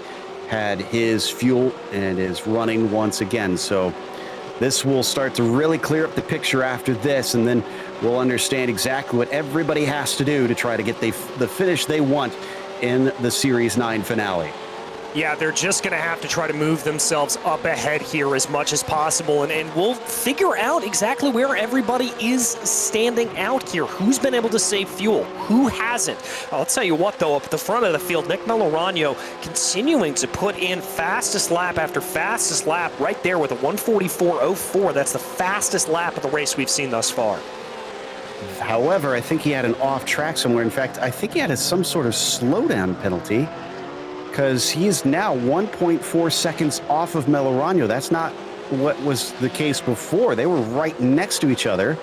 had his fuel and is running once again. So this will start to really clear up the picture after this, and then we'll understand exactly what everybody has to do to try to get the finish they want in the Series 9 finale. Yeah, they're just going to have to try to move themselves up ahead here as much as possible, and we'll figure out exactly where everybody is standing out here. Who's been able to save fuel? Who hasn't? I'll tell you what, though, up at the front of the field, Nick Melorano continuing to put in fastest lap after fastest lap right there with a 1:44.04. That's the fastest lap of the race we've seen thus far. However, I think he had an off track somewhere. In fact, I think he had some sort of slowdown penalty, because he is now 1.4 seconds off of Melorano. That's not what was the case before. They were right next to each other,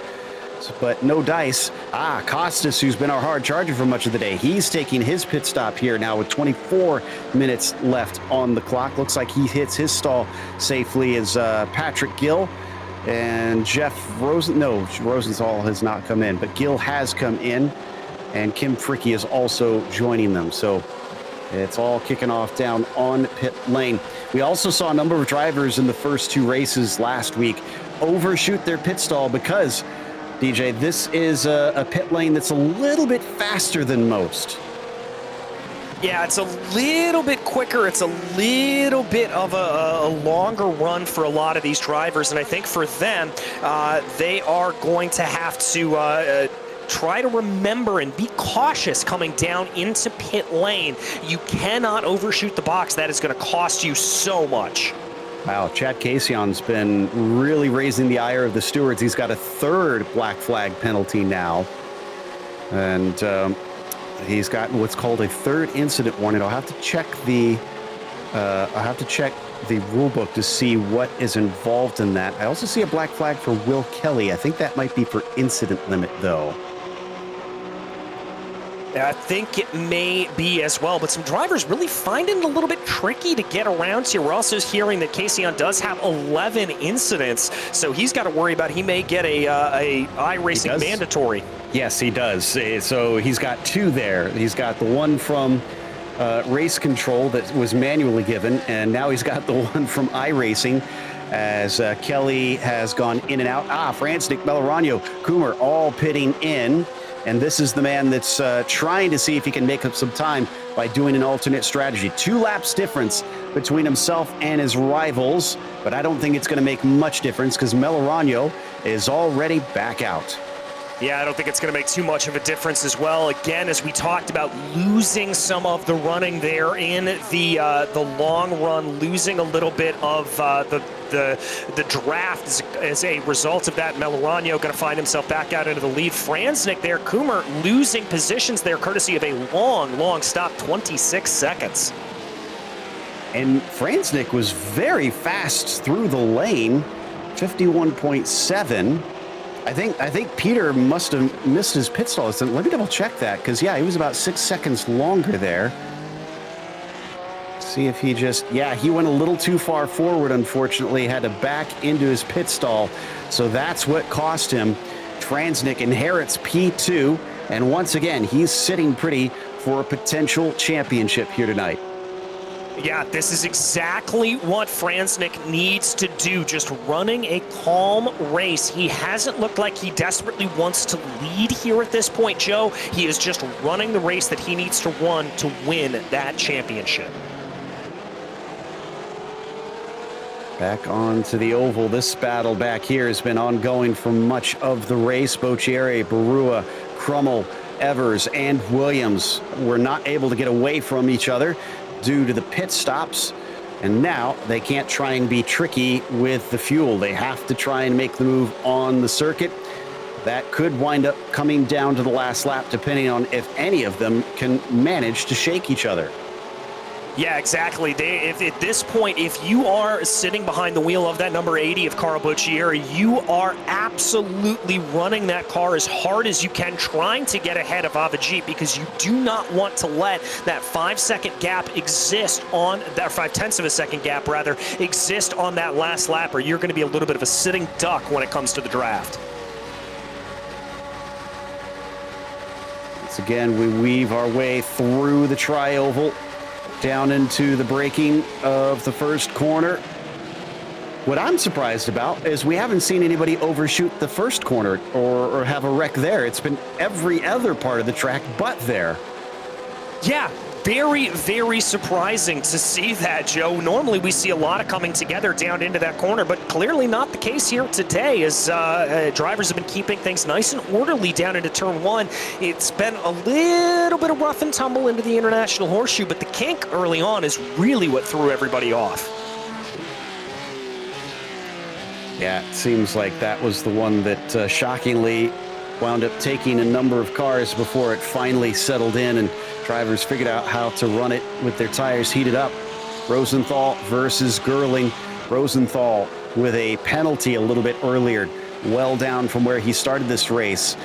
but no dice. Costas, who's been our hard charger for much of the day, he's taking his pit stop here now with 24 minutes left on the clock. Looks like he hits his stall safely as Patrick Gill and Jeff Rosenthal has not come in, but Gill has come in, and Kim Fricke is also joining them. So it's all kicking off down on pit lane. We also saw a number of drivers in the first 2 races last week overshoot their pit stall because, DJ, this is a pit lane that's a little bit faster than most. Yeah, it's a little bit quicker. It's a little bit of a longer run for a lot of these drivers, and I think for them, they are going to have to try to remember and be cautious coming down into pit lane. You cannot overshoot the box. That is going to cost you so much. Wow, Chad Casion's been really raising the ire of the stewards. He's got a 3rd black flag penalty now. And he's got what's called a 3rd incident warning. I'll have to check the rule book to see what is involved in that. I also see a black flag for Will Kelly. I think that might be for incident limit, though. I think it may be as well, but some drivers really finding it a little bit tricky to get around here. We're also hearing that Casion does have 11 incidents, so he's got to worry about he may get a iRacing mandatory. Yes, he does. So he's got 2 there. He's got the one from race control that was manually given, and now he's got the one from iRacing as Kelly has gone in and out. Franz, Nick Melorano, Coomer all pitting in. And this is the man that's trying to see if he can make up some time by doing an alternate strategy. 2 laps difference between himself and his rivals, but I don't think it's going to make much difference because Melorano is already back out. Yeah, I don't think it's going to make too much of a difference as well. Again, as we talked about, losing some of the running there in the long run, losing a little bit of the draft as a result of that. Melorano going to find himself back out into the lead. Franznik there, Coomer losing positions there courtesy of a long stop, 26 seconds. And Franznik was very fast through the lane, 51.7. I think Peter must have missed his pit stall. Let me double check that, because yeah, he was about 6 seconds longer there. See if he he went a little too far forward, unfortunately, had to back into his pit stall. So that's what cost him. Franznik inherits P2, and once again, he's sitting pretty for a potential championship here tonight. Yeah, this is exactly what Franznik needs to do, just running a calm race. He hasn't looked like he desperately wants to lead here at this point, Joe. He is just running the race that he needs to run to win that championship. Back onto the oval. This battle back here has been ongoing for much of the race. Boccieri, Barua, Krummel, Evers, and Williams were not able to get away from each other due to the pit stops, and now they can't try and be tricky with the fuel. They have to try and make the move on the circuit. That could wind up coming down to the last lap, depending on if any of them can manage to shake each other. Yeah, exactly. At this point, if you are sitting behind the wheel of that number 80 of Carl Boccieri, you are absolutely running that car as hard as you can, trying to get ahead of Avicii, because you do not want to let that 5-second gap exist on that 0.5 of a second gap, rather, exist on that last lap, or you're going to be a little bit of a sitting duck when it comes to the draft. Once again, we weave our way through the tri-oval, down into the braking of the first corner. What I'm surprised about is we haven't seen anybody overshoot the first corner or have a wreck there. It's been every other part of the track but there. Yeah, very, very surprising to see that, Joe. Normally we see a lot of coming together down into that corner, but clearly not the case here today, as drivers have been keeping things nice and orderly down into turn one. It's been a little bit of rough and tumble into the International Horseshoe, but the kink early on is really what threw everybody off. Yeah, it seems like that was the one that shockingly wound up taking a number of cars before it finally settled in and drivers figured out how to run it with their tires heated up. Rosenthal versus Gerling. Rosenthal with a penalty a little bit earlier, well down from where he started this race.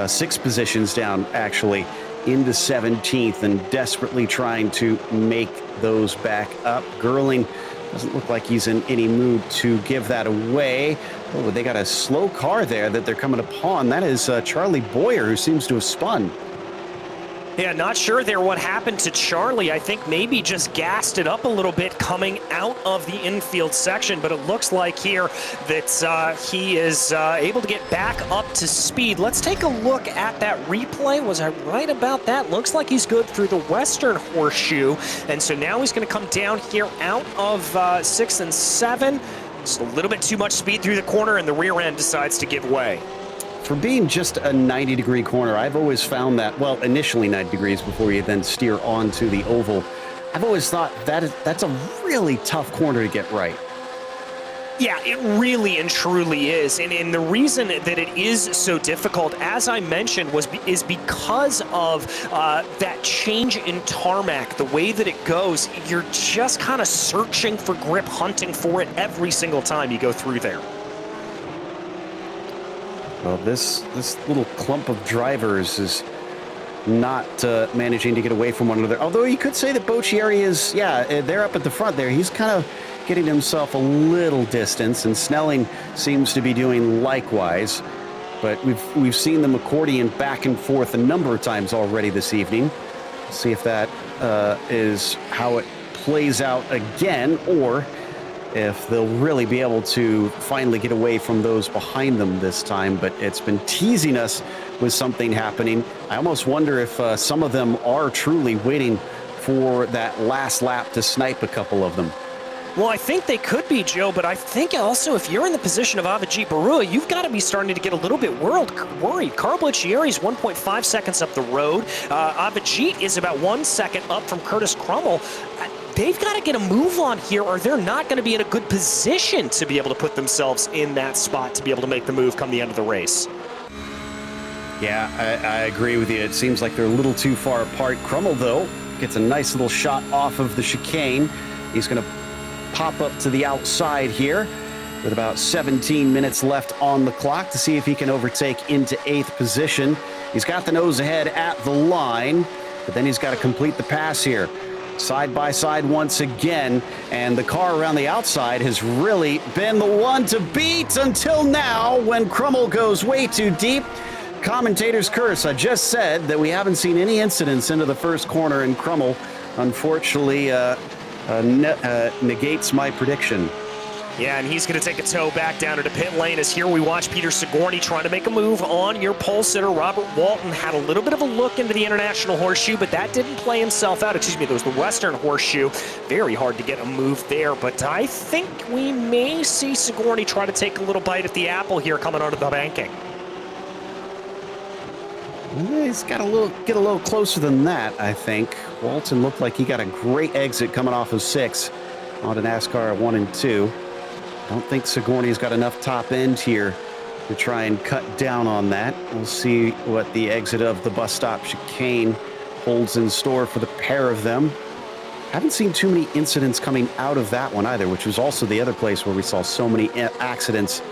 6 positions down, actually, into 17th, and desperately trying to make those back up. Gerling doesn't look like he's in any mood to give that away. Oh, they got a slow car there that they're coming upon. That is Charlie Boyer, who seems to have spun. Yeah, not sure there what happened to Charlie. I think maybe just gassed it up a little bit coming out of the infield section, but it looks like here that he is able to get back up to speed. Let's take a look at that replay. Was I right about that? Looks like he's good through the Western Horseshoe, and so now he's going to come down here out of 6 and 7. Just a little bit too much speed through the corner, and the rear end decides to give way. For being just a 90-degree corner, I've always found that, well, initially 90 degrees before you then steer onto the oval, I've always thought that's a really tough corner to get right. Yeah, it really and truly is. And the reason that it is so difficult, as I mentioned, is because of that change in tarmac, the way that it goes. You're just kind of searching for grip, hunting for it every single time you go through there. Well, this little clump of drivers is not managing to get away from one another. Although you could say that Boccieri is, they're up at the front there. He's kind of getting himself a little distance, and Snelling seems to be doing likewise. But we've seen them accordion back and forth a number of times already this evening. See if that is how it plays out again, or if they'll really be able to finally get away from those behind them this time. But it's been teasing us with something happening. I almost wonder if some of them are truly waiting for that last lap to snipe a couple of them. Well, I think they could be, Joe, but I think also if you're in the position of Avicii Barua, you've got to be starting to get a little bit worried. Carl Boccieri's 1.5 seconds up the road. Avicii is about 1 second up from Curtis Krummel. They've got to get a move on here, or they're not going to be in a good position to be able to put themselves in that spot to be able to make the move come the end of the race. Yeah, I agree with you. It seems like they're a little too far apart. Krummel, though, gets a nice little shot off of the chicane He's going to pop up to the outside here with about 17 minutes left on the clock to see if he can overtake into 8th position. He's got the nose ahead at the line, but then he's got to complete the pass here. Side by side once again, and the car around the outside has really been the one to beat until now when Crummell goes way too deep. Commentator's curse. I just said that we haven't seen any incidents into the first corner, and Crummell unfortunately negates my prediction. Yeah, and he's going to take a tow back down to the pit lane as here we watch Peter Sigourney trying to make a move on your pole sitter. Robert Walton had a little bit of a look into the International Horseshoe, but that didn't play himself out. Excuse me, there was the Western Horseshoe. Very hard to get a move there, but I think we may see Sigourney try to take a little bite at the apple here coming onto the banking. He's got get a little closer than that, I think. Walton looked like he got a great exit coming off of 6 onto NASCAR 1 and 2. Don't think Sigourney's got enough top end here to try and cut down on that. We'll see what the exit of the bus stop chicane holds in store for the pair of them. Haven't seen too many incidents coming out of that one either, which was also the other place where we saw so many accidents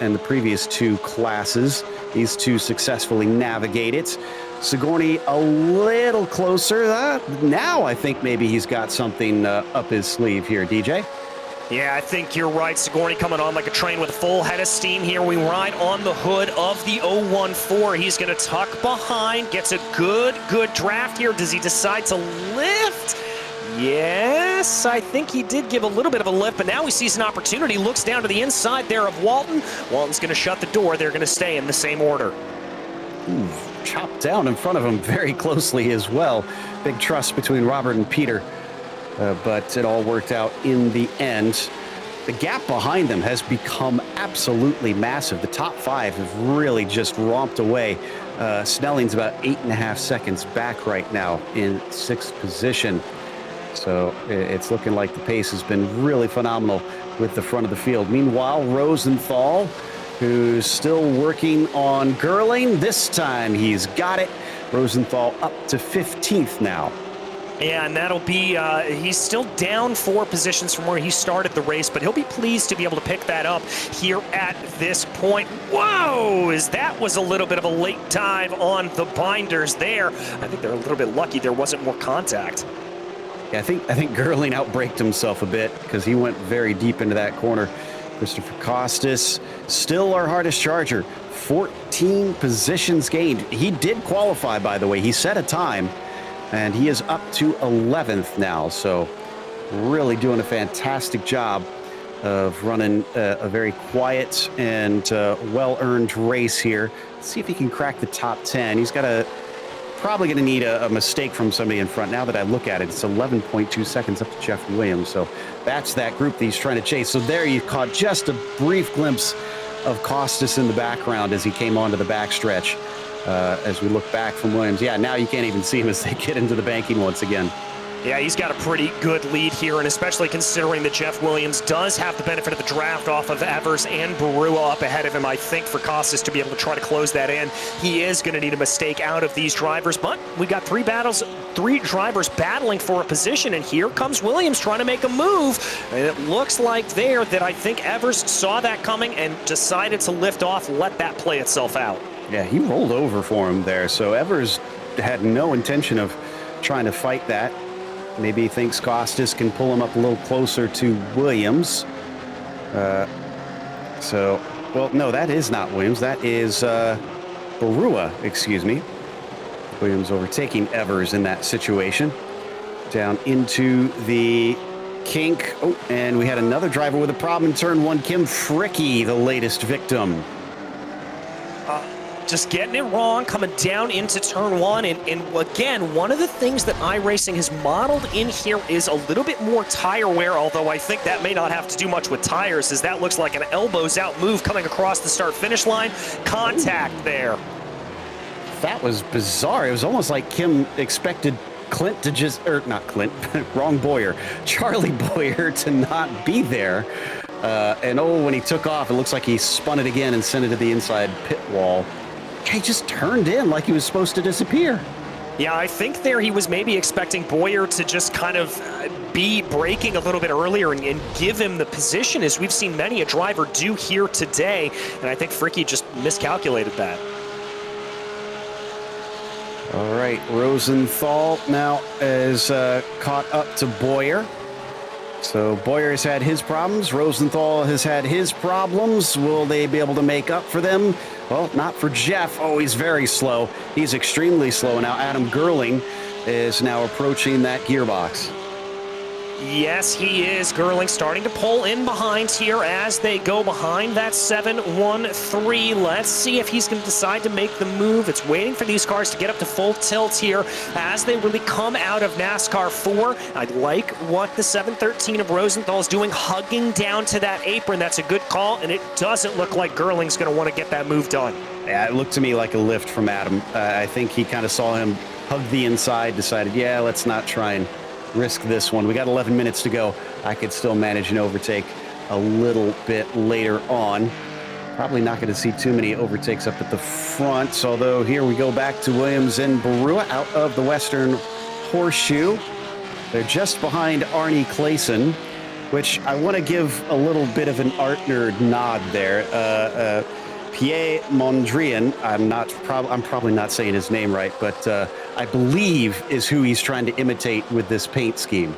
in the previous 2 classes. These 2 successfully navigate it. Sigourney a little closer. Now I think maybe he's got something up his sleeve here, DJ. Yeah, I think you're right. Sigourney coming on like a train with a full head of steam here. We ride on the hood of the 014. He's going to tuck behind, gets a good draft here. Does he decide to lift? Yes, I think he did give a little bit of a lift, but now he sees an opportunity, looks down to the inside there of Walton. Walton's going to shut the door. They're going to stay in the same order. Ooh, chopped down in front of him very closely as well. Big trust between Robert and Peter. But it all worked out in the end. The gap behind them has become absolutely massive. The top 5 have really just romped away. Snelling's about 8.5 seconds back right now in 6th position. So it's looking like the pace has been really phenomenal with the front of the field. Meanwhile, Rosenthal, who's still working on Gerling. This time he's got it. Rosenthal up to 15th now. Yeah, and that'll be, he's still down 4 positions from where he started the race, but he'll be pleased to be able to pick that up here at this point. Whoa, that was a little bit of a late dive on the binders there. I think they're a little bit lucky there wasn't more contact. Yeah, I think Gerling outbraked himself a bit because he went very deep into that corner. Christopher Costas, still our hardest charger, 14 positions gained. He did qualify, by the way. He set a time. And he is up to 11th now, so really doing a fantastic job of running a very quiet and well-earned race here. Let's see if he can crack the top 10. He's probably going to need a mistake from somebody in front. Now that I look at it, it's 11.2 seconds up to Jeff Williams, so that's that group that he's trying to chase. So there you caught just a brief glimpse of Costas in the background as he came onto the backstretch. As we look back from Williams. Yeah, now you can't even see him as they get into the banking once again. Yeah, he's got a pretty good lead here, and especially considering that Jeff Williams does have the benefit of the draft off of Evers and Barua up ahead of him. I think for Costas to be able to try to close that in, he is going to need a mistake out of these drivers, but we got 3 drivers battling for a position, and here comes Williams trying to make a move, and it looks like there that I think Evers saw that coming and decided to lift off, let that play itself out. Yeah, he rolled over for him there, so Evers had no intention of trying to fight that. Maybe he thinks Costas can pull him up a little closer to Williams. Well, no, that is not Williams. That is Barua, excuse me. Williams overtaking Evers in that situation. Down into the kink. Oh, and we had another driver with a problem in turn 1. Kim Fricke, the latest victim. Just getting it wrong, coming down into turn 1. And again, one of the things that iRacing has modeled in here is a little bit more tire wear, although I think that may not have to do much with tires, as that looks like an elbows out move coming across the start-finish line. Contact there. That was bizarre. It was almost like Kim expected Clint to just, or not Clint, wrong Boyer, Charlie Boyer to not be there. And when he took off, it looks like he spun it again and sent it to the inside pit wall. He just turned in like he was supposed to disappear. Yeah, I think there he was maybe expecting Boyer to just kind of be braking a little bit earlier and give him the position, as we've seen many a driver do here today. And I think Fricky just miscalculated that. All right, Rosenthal now is caught up to Boyer. So Boyer has had his problems. Rosenthal has had his problems. Will they be able to make up for them? Well, not for Jeff. Oh, he's very slow. He's extremely slow. Now Adam Gerling is now approaching that gearbox. Yes, he is. Gerling starting to pull in behind here as they go behind that 7-1-3. Let's see if he's going to decide to make the move. It's waiting for these cars to get up to full tilt here as they really come out of NASCAR 4. I like what the 713 of Rosenthal is doing, hugging down to that apron. That's a good call, and it doesn't look like Gerling's going to want to get that move done. Yeah, it looked to me like a lift from Adam. I think he kind of saw him hug the inside, decided, yeah, let's not try and risk this one. We got 11 minutes to go. I could still manage an overtake a little bit later on. Probably not going to see too many overtakes up at the front, although here we go back to Williams and Barua out of the Western Horseshoe. They're just behind Arnie Clayson, which I want to give a little bit of an art nerd nod there. Pierre Mondrian, I'm probably not saying his name right, but I believe is who he's trying to imitate with this paint scheme.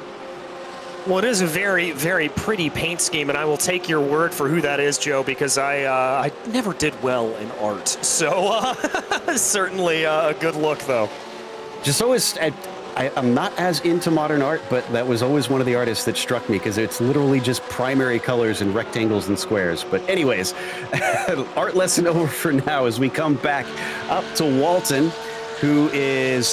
Well, it is a very, very pretty paint scheme, and I will take your word for who that is, Joe, because I never did well in art. So certainly a good look, though. Just always, I'm not as into modern art, but that was always one of the artists that struck me because it's literally just primary colors and rectangles and squares. But anyways, art lesson over for now as we come back up to Walton, who is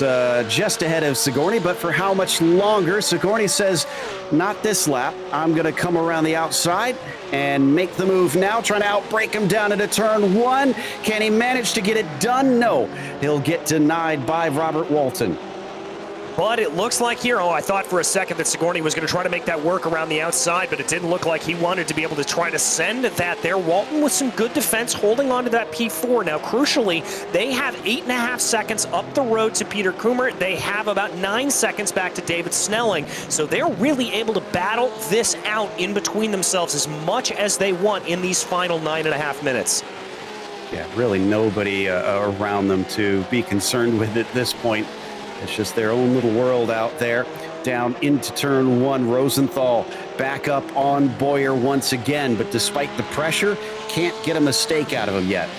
just ahead of Sigourney, but for how much longer? Sigourney says, not this lap. I'm going to come around the outside and make the move now, trying to outbrake him down into turn one. Can he manage to get it done? No. He'll get denied by Robert Walton. But it looks like here, I thought for a second that Sigourney was going to try to make that work around the outside, but it didn't look like he wanted to be able to try to send that there. Walton with some good defense, holding on to that P4. Now, crucially, they have 8.5 seconds up the road to Peter Kummer. They have about 9 seconds back to David Snelling. So they're really able to battle this out in between themselves as much as they want in these final 9.5 minutes. Yeah, really nobody around them to be concerned with at this point. It's just their own little world out there. Down into turn one, Rosenthal back up on Boyer once again, but despite the pressure, can't get a mistake out of him yet.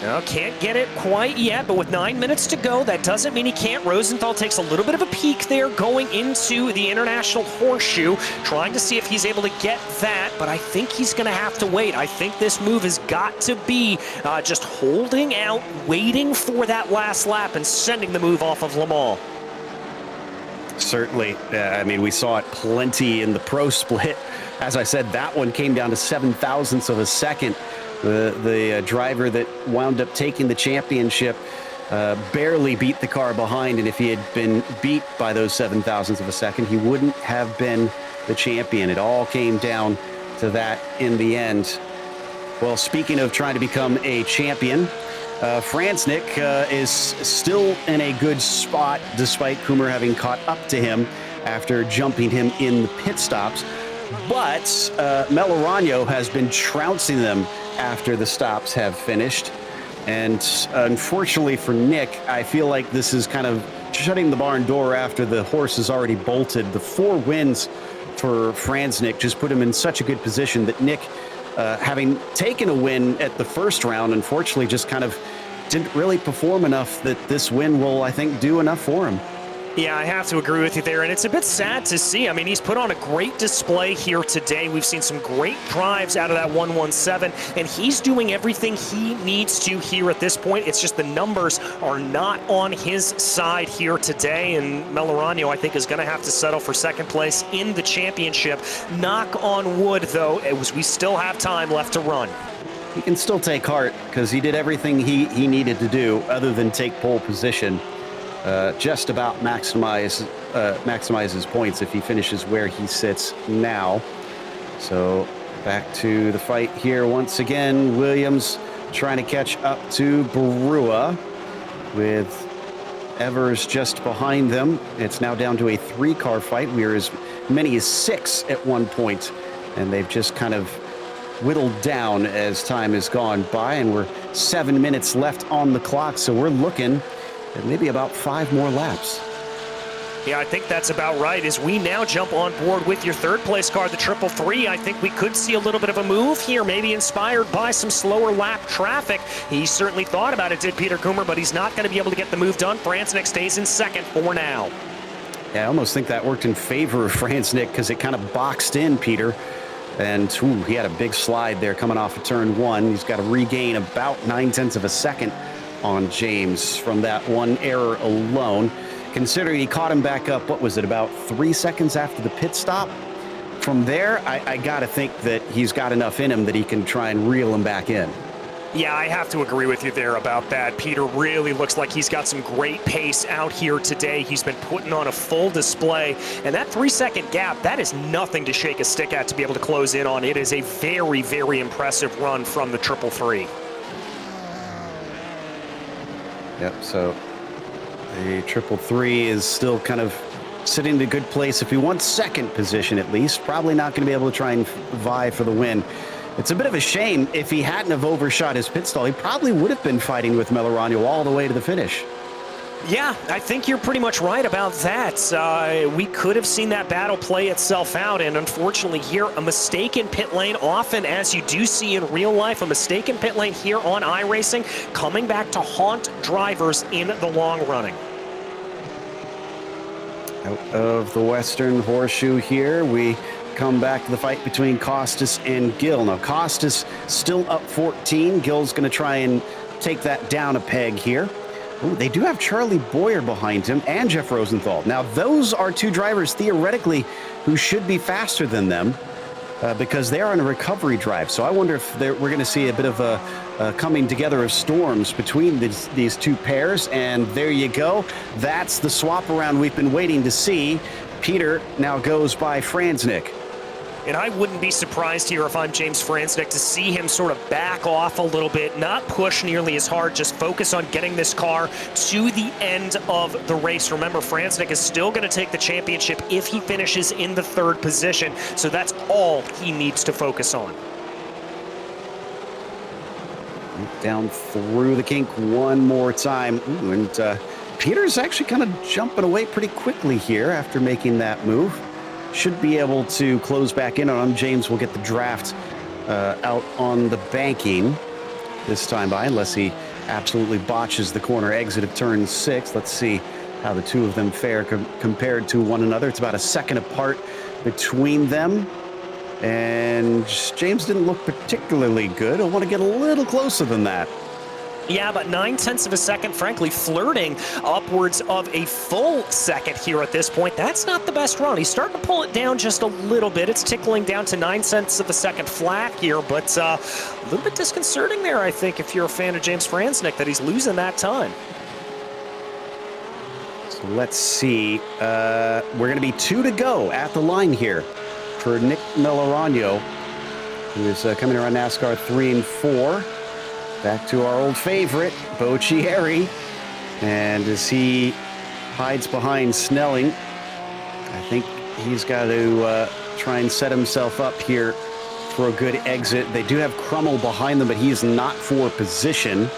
No, can't get it quite yet, but with 9 minutes to go, that doesn't mean he can't. Rosenthal takes a little bit of a peek there going into the International Horseshoe, trying to see if he's able to get that, but I think he's going to have to wait. I think this move has got to be just holding out, waiting for that last lap and sending the move off of Le Mans. Certainly. I mean, we saw it plenty in the pro split. As I said, that one came down to 7/1000ths of a second. The driver that wound up taking the championship barely beat the car behind, and if he had been beat by those 7/1000ths of a second, he wouldn't have been the champion. It all came down to that in the end. Well, speaking of trying to become a champion, Franznik is still in a good spot despite Kummer having caught up to him after jumping him in the pit stops. But Melorano has been trouncing them after the stops have finished. And unfortunately for Nick, I feel like this is kind of shutting the barn door after the horse is already bolted. The 4 wins for Franznik just put him in such a good position that Nick, having taken a win at the first round, unfortunately just kind of didn't really perform enough that this win will, I think, do enough for him. Yeah, I have to agree with you there, and it's a bit sad to see. I mean, he's put on a great display here today. We've seen some great drives out of that 117, and he's doing everything he needs to here at this point. It's just the numbers are not on his side here today, and Melorano, I think, is going to have to settle for second place in the championship. Knock on wood, though, we still have time left to run. He can still take heart because he did everything he needed to do other than take pole position. Just about maximize his points if he finishes where he sits now. So back to the fight here once again. Williams trying to catch up to Barua with Evers just behind them. It's now down to a 3-car fight. We were as many as 6 at one point, and they've just kind of whittled down as time has gone by, and we're 7 minutes left on the clock, so we're looking at maybe about 5 more laps. Yeah, I think that's about right. As we now jump on board with your third place car, the 333, I think we could see a little bit of a move here, maybe inspired by some slower lap traffic. He certainly thought about it, did Peter Coomer, but he's not going to be able to get the move done. Franznik stays in second for now. Yeah, I almost think that worked in favor of Franznik because it kind of boxed in Peter. And he had a big slide there coming off of turn 1. He's got to regain about 9/10 of a second on James from that one error alone. Considering he caught him back up, what was it, about 3 seconds after the pit stop? From there, I got to think that he's got enough in him that he can try and reel him back in. Yeah, I have to agree with you there about that. Peter really looks like he's got some great pace out here today. He's been putting on a full display, and that 3-second gap, that is nothing to shake a stick at to be able to close in on. It is a very, very impressive run from the 333. Yep, so the 333 is still kind of sitting in a good place. If he wants second position at least, probably not going to be able to try and vie for the win. It's a bit of a shame. If he hadn't have overshot his pit stall, he probably would have been fighting with Melorano all the way to the finish. Yeah, I think you're pretty much right about that. We could have seen that battle play itself out, and unfortunately here, a mistake in pit lane, often as you do see in real life, a mistake in pit lane here on iRacing, coming back to haunt drivers in the long running. Out of the Western Horseshoe here, we come back to the fight between Costas and Gill. Now, Costas still up 14. Gill's going to try and take that down a peg here. Ooh, they do have Charlie Boyer behind him and Jeff Rosenthal. Now, those are 2 drivers, theoretically, who should be faster than them because they are on a recovery drive. So I wonder if we're going to see a bit of a coming together of storms between these 2 pairs. And there you go. That's the swap around we've been waiting to see. Peter now goes by Franznik. And I wouldn't be surprised here if I'm James Franznik to see him sort of back off a little bit, not push nearly as hard, just focus on getting this car to the end of the race. Remember, Franznik is still going to take the championship if he finishes in the 3rd position, so that's all he needs to focus on. Down through the kink one more time. Ooh, and Peter's actually kind of jumping away pretty quickly here after making that move. Should be able to close back in on him. James will get the draft out on the banking this time by, unless he absolutely botches the corner exit of turn 6. Let's see how the 2 of them fare compared to one another. It's about a second apart between them. And James didn't look particularly good. I want to get a little closer than that. Yeah, but 9/10 of a second, frankly, flirting upwards of a full second here at this point. That's not the best run. He's starting to pull it down just a little bit. It's tickling down to 9/10 of a second flat here, but a little bit disconcerting there, I think, if you're a fan of James Franznik, that he's losing that time. So let's see. We're going to be 2 to go at the line here for Nick Melorano, who is coming around NASCAR 3 and 4. Back to our old favorite, Boccieri. And as he hides behind Snelling, I think he's got to try and set himself up here for a good exit. They do have Crummell behind them, but he is not for position.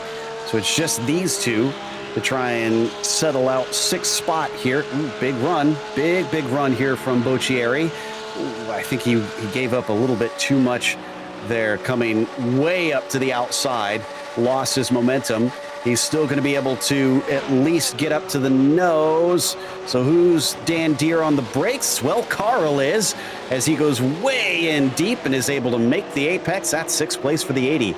So it's just these 2 to try and settle out 6th spot here. Ooh, big run, big run here from Boccieri. Ooh, I think he gave up a little bit too much there, coming way up to the outside, lost his momentum. He's still going to be able to at least get up to the nose. So who's Dan Deere on the brakes? Well, Carl is, as he goes way in deep and is able to make the apex. That's 6th place for the 80.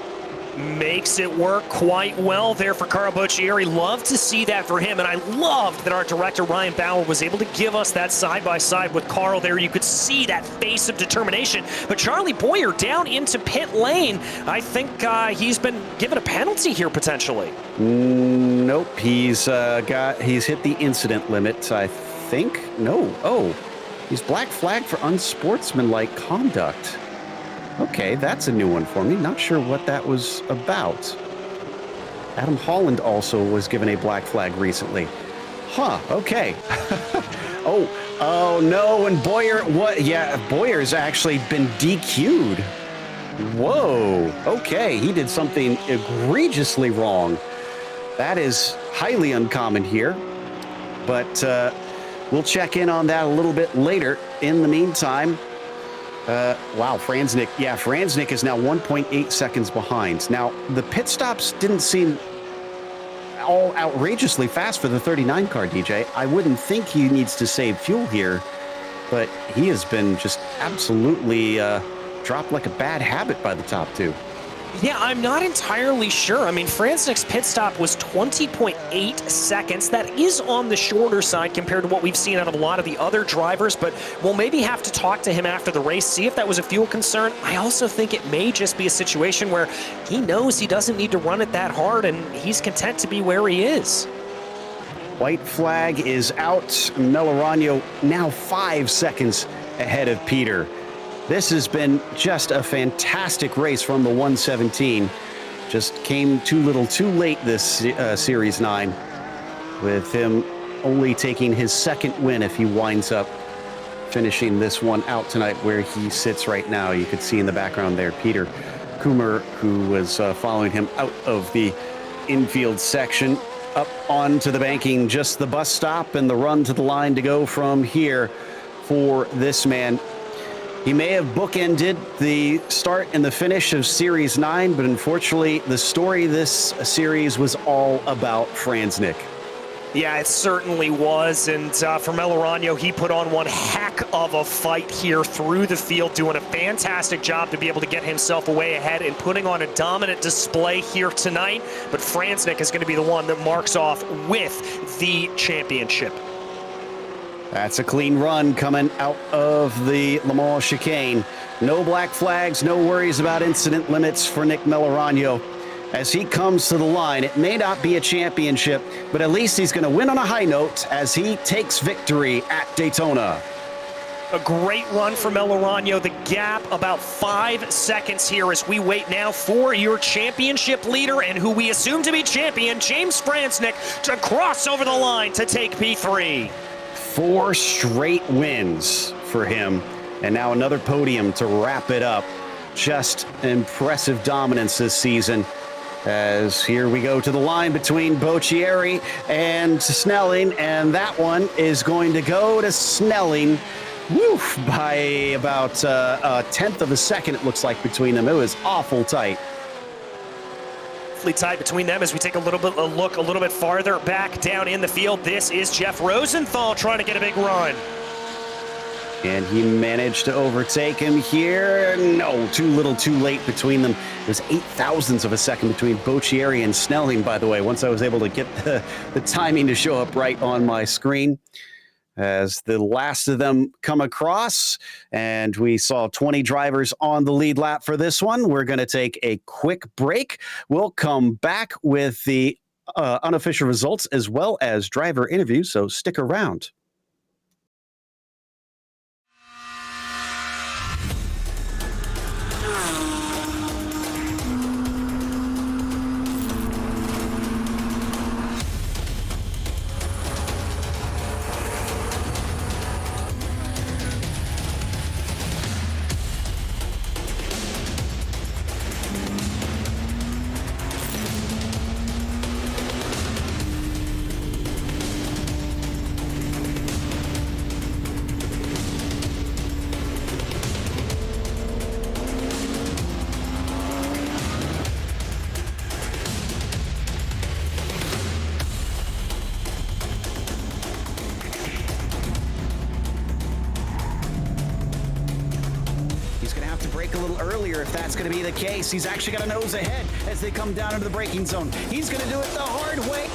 Makes it work quite well there for Carl Boccieri. Love to see that for him, and I loved that our director Ryan Bauer was able to give us that side-by-side with Carl there. You could see that face of determination. But Charlie Boyer down into pit lane. I think he's been given a penalty here potentially. Nope, he's hit the incident limit, I think. No, he's black flagged for unsportsmanlike conduct. Okay, that's a new one for me. Not sure what that was about. Adam Holland also was given a black flag recently. Huh, okay. Oh no, and Boyer, what? Yeah, Boyer's actually been DQ'd. Whoa, okay, he did something egregiously wrong. That is highly uncommon here, but we'll check in on that a little bit later. In the meantime, wow, Franznik is now 1.8 seconds behind. Now, the pit stops didn't seem all outrageously fast for the 39 car, DJ. I wouldn't think he needs to save fuel here, but he has been just absolutely dropped like a bad habit by the top two. Yeah, I'm not entirely sure. I mean, Franznik's pit stop was 20.8 seconds. That is on the shorter side compared to what we've seen out of a lot of the other drivers, but we'll maybe have to talk to him after the race, see if that was a fuel concern. I also think it may just be a situation where he knows he doesn't need to run it that hard, and he's content to be where he is. White flag is out. Melorano now 5 seconds ahead of Peter. This has been just a fantastic race from the 117. Just came too little too late this Series 9, with him only taking his second win if he winds up finishing this one out tonight where he sits right now. You could see in the background there Peter Kummer, who was following him out of the infield section, up onto the banking, just the bus stop and the run to the line to go from here for this man. He may have bookended the start and the finish of Series 9, but unfortunately, the story of this series was all about Franznik. Yeah, it certainly was, and for Melorano, he put on one heck of a fight here through the field, doing a fantastic job to be able to get himself away ahead and putting on a dominant display here tonight, but Franznik is going to be the one that marks off with the championship. That's a clean run coming out of the Le Mans chicane. No black flags, no worries about incident limits for Nick Melorano. As he comes to the line, it may not be a championship, but at least he's going to win on a high note as he takes victory at Daytona. A great run for Melorano. The gap about 5 seconds here as we wait now for your championship leader and who we assume to be champion, James Franznik, to cross over the line to take P3. 4 straight wins for him, and now another podium to wrap it up. Just impressive dominance this season. As here we go to the line between Boccieri and Snelling, and that one is going to go to Snelling. Woof, by about a tenth of a second, it looks like, between them. It was awful tight. Tight between them as we take a look a little bit farther back down in the field. This is Jeff Rosenthal trying to get a big run. And he managed to overtake him here. No, too little too late between them. There's 0.008 of a second between Boccieri and Snelling, by the way, once I was able to get the timing to show up right on my screen. As the last of them come across, and we saw 20 drivers on the lead lap for this one. We're going to take a quick break. We'll come back with the unofficial results as well as driver interviews, so stick around. Brake a little earlier if that's going to be the case. He's actually got a nose ahead as they come down into the braking zone. He's going to do it the hard way.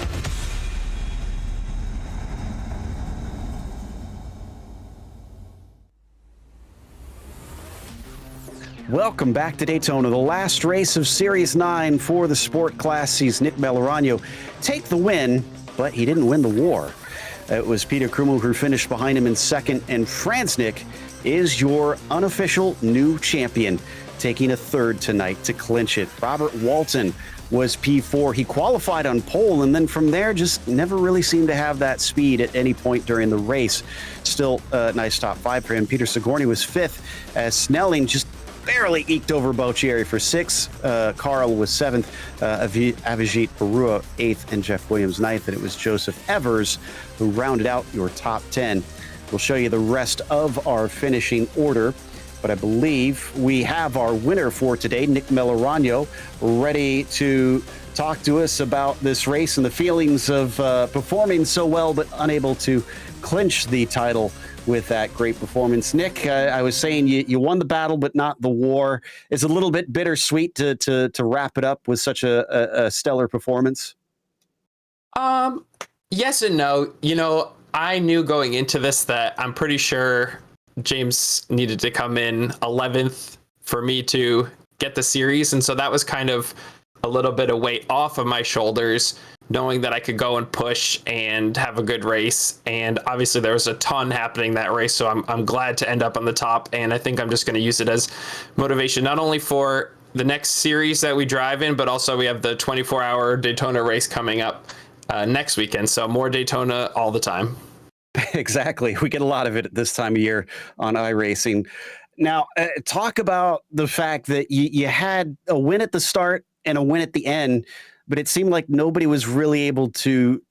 Welcome back to Daytona, the last race of Series 9 for the Sport Class sees Nick Melorano take the win, but he didn't win the war. It was Peter Krumel who finished behind him in second, and Franznik is your unofficial new champion. taking a third tonight to clinch it. Robert Walton was P4. He qualified on pole, and then from there just never really seemed to have that speed at any point during the race. Still a nice top 5 for him. Peter Sigourney was 5th, as Snelling just barely eked over Boccieri for 6th. Carl was 7th, Avijit Barua 8th, and Jeff Williams 9th. And it was Joseph Evers who rounded out your top 10. We'll show you the rest of our finishing order, but I believe we have our winner for today, Nick Melorano, ready to talk to us about this race and the feelings of performing so well but unable to clinch the title with that great performance. Nick, I was saying you won the battle but not the war. It's a little bit bittersweet to wrap it up with such a stellar performance. Yes and no. You know, I knew going into this that I'm pretty sure James needed to come in 11th for me to get the series, and so that was kind of a little bit of weight off of my shoulders, knowing that I could go and push and have a good race. And obviously there was a ton happening that race, so I'm glad to end up on the top, and I think I'm just going to use it as motivation, not only for the next series that we drive in, but also we have the 24-hour Daytona race coming up next weekend, so more Daytona all the time. Exactly. We get a lot of it at this time of year on iRacing. Now, talk about the fact that you had a win at the start and a win at the end, but it seemed like nobody was really able to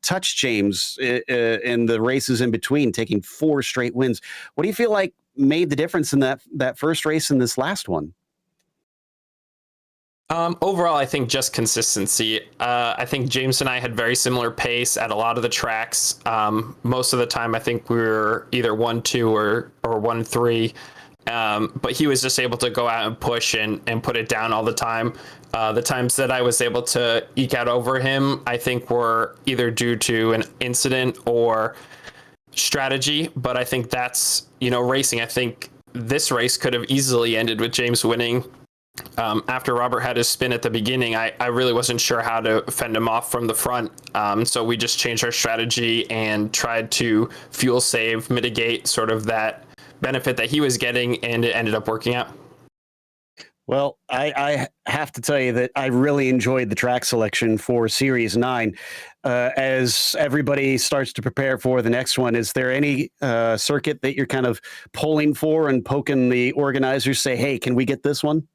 touch James in the races in between, taking 4 straight wins. What do you feel like made the difference in that first race and this last one? Overall, I think just consistency. I think James and I had very similar pace at a lot of the tracks. Most of the time, I think we were either 1-2 or 1-3. But he was just able to go out and push and put it down all the time. The times that I was able to eke out over him, I think were either due to an incident or strategy. But I think that's, racing. I think this race could have easily ended with James winning. After Robert had his spin at the beginning, I really wasn't sure how to fend him off from the front. So we just changed our strategy and tried to fuel save, mitigate sort of that benefit that he was getting, and it ended up working out. Well, I have to tell you that I really enjoyed the track selection for Series 9. As everybody starts to prepare for the next one, is there any circuit that you're kind of pulling for and poking the organizers, say, hey, can we get this one?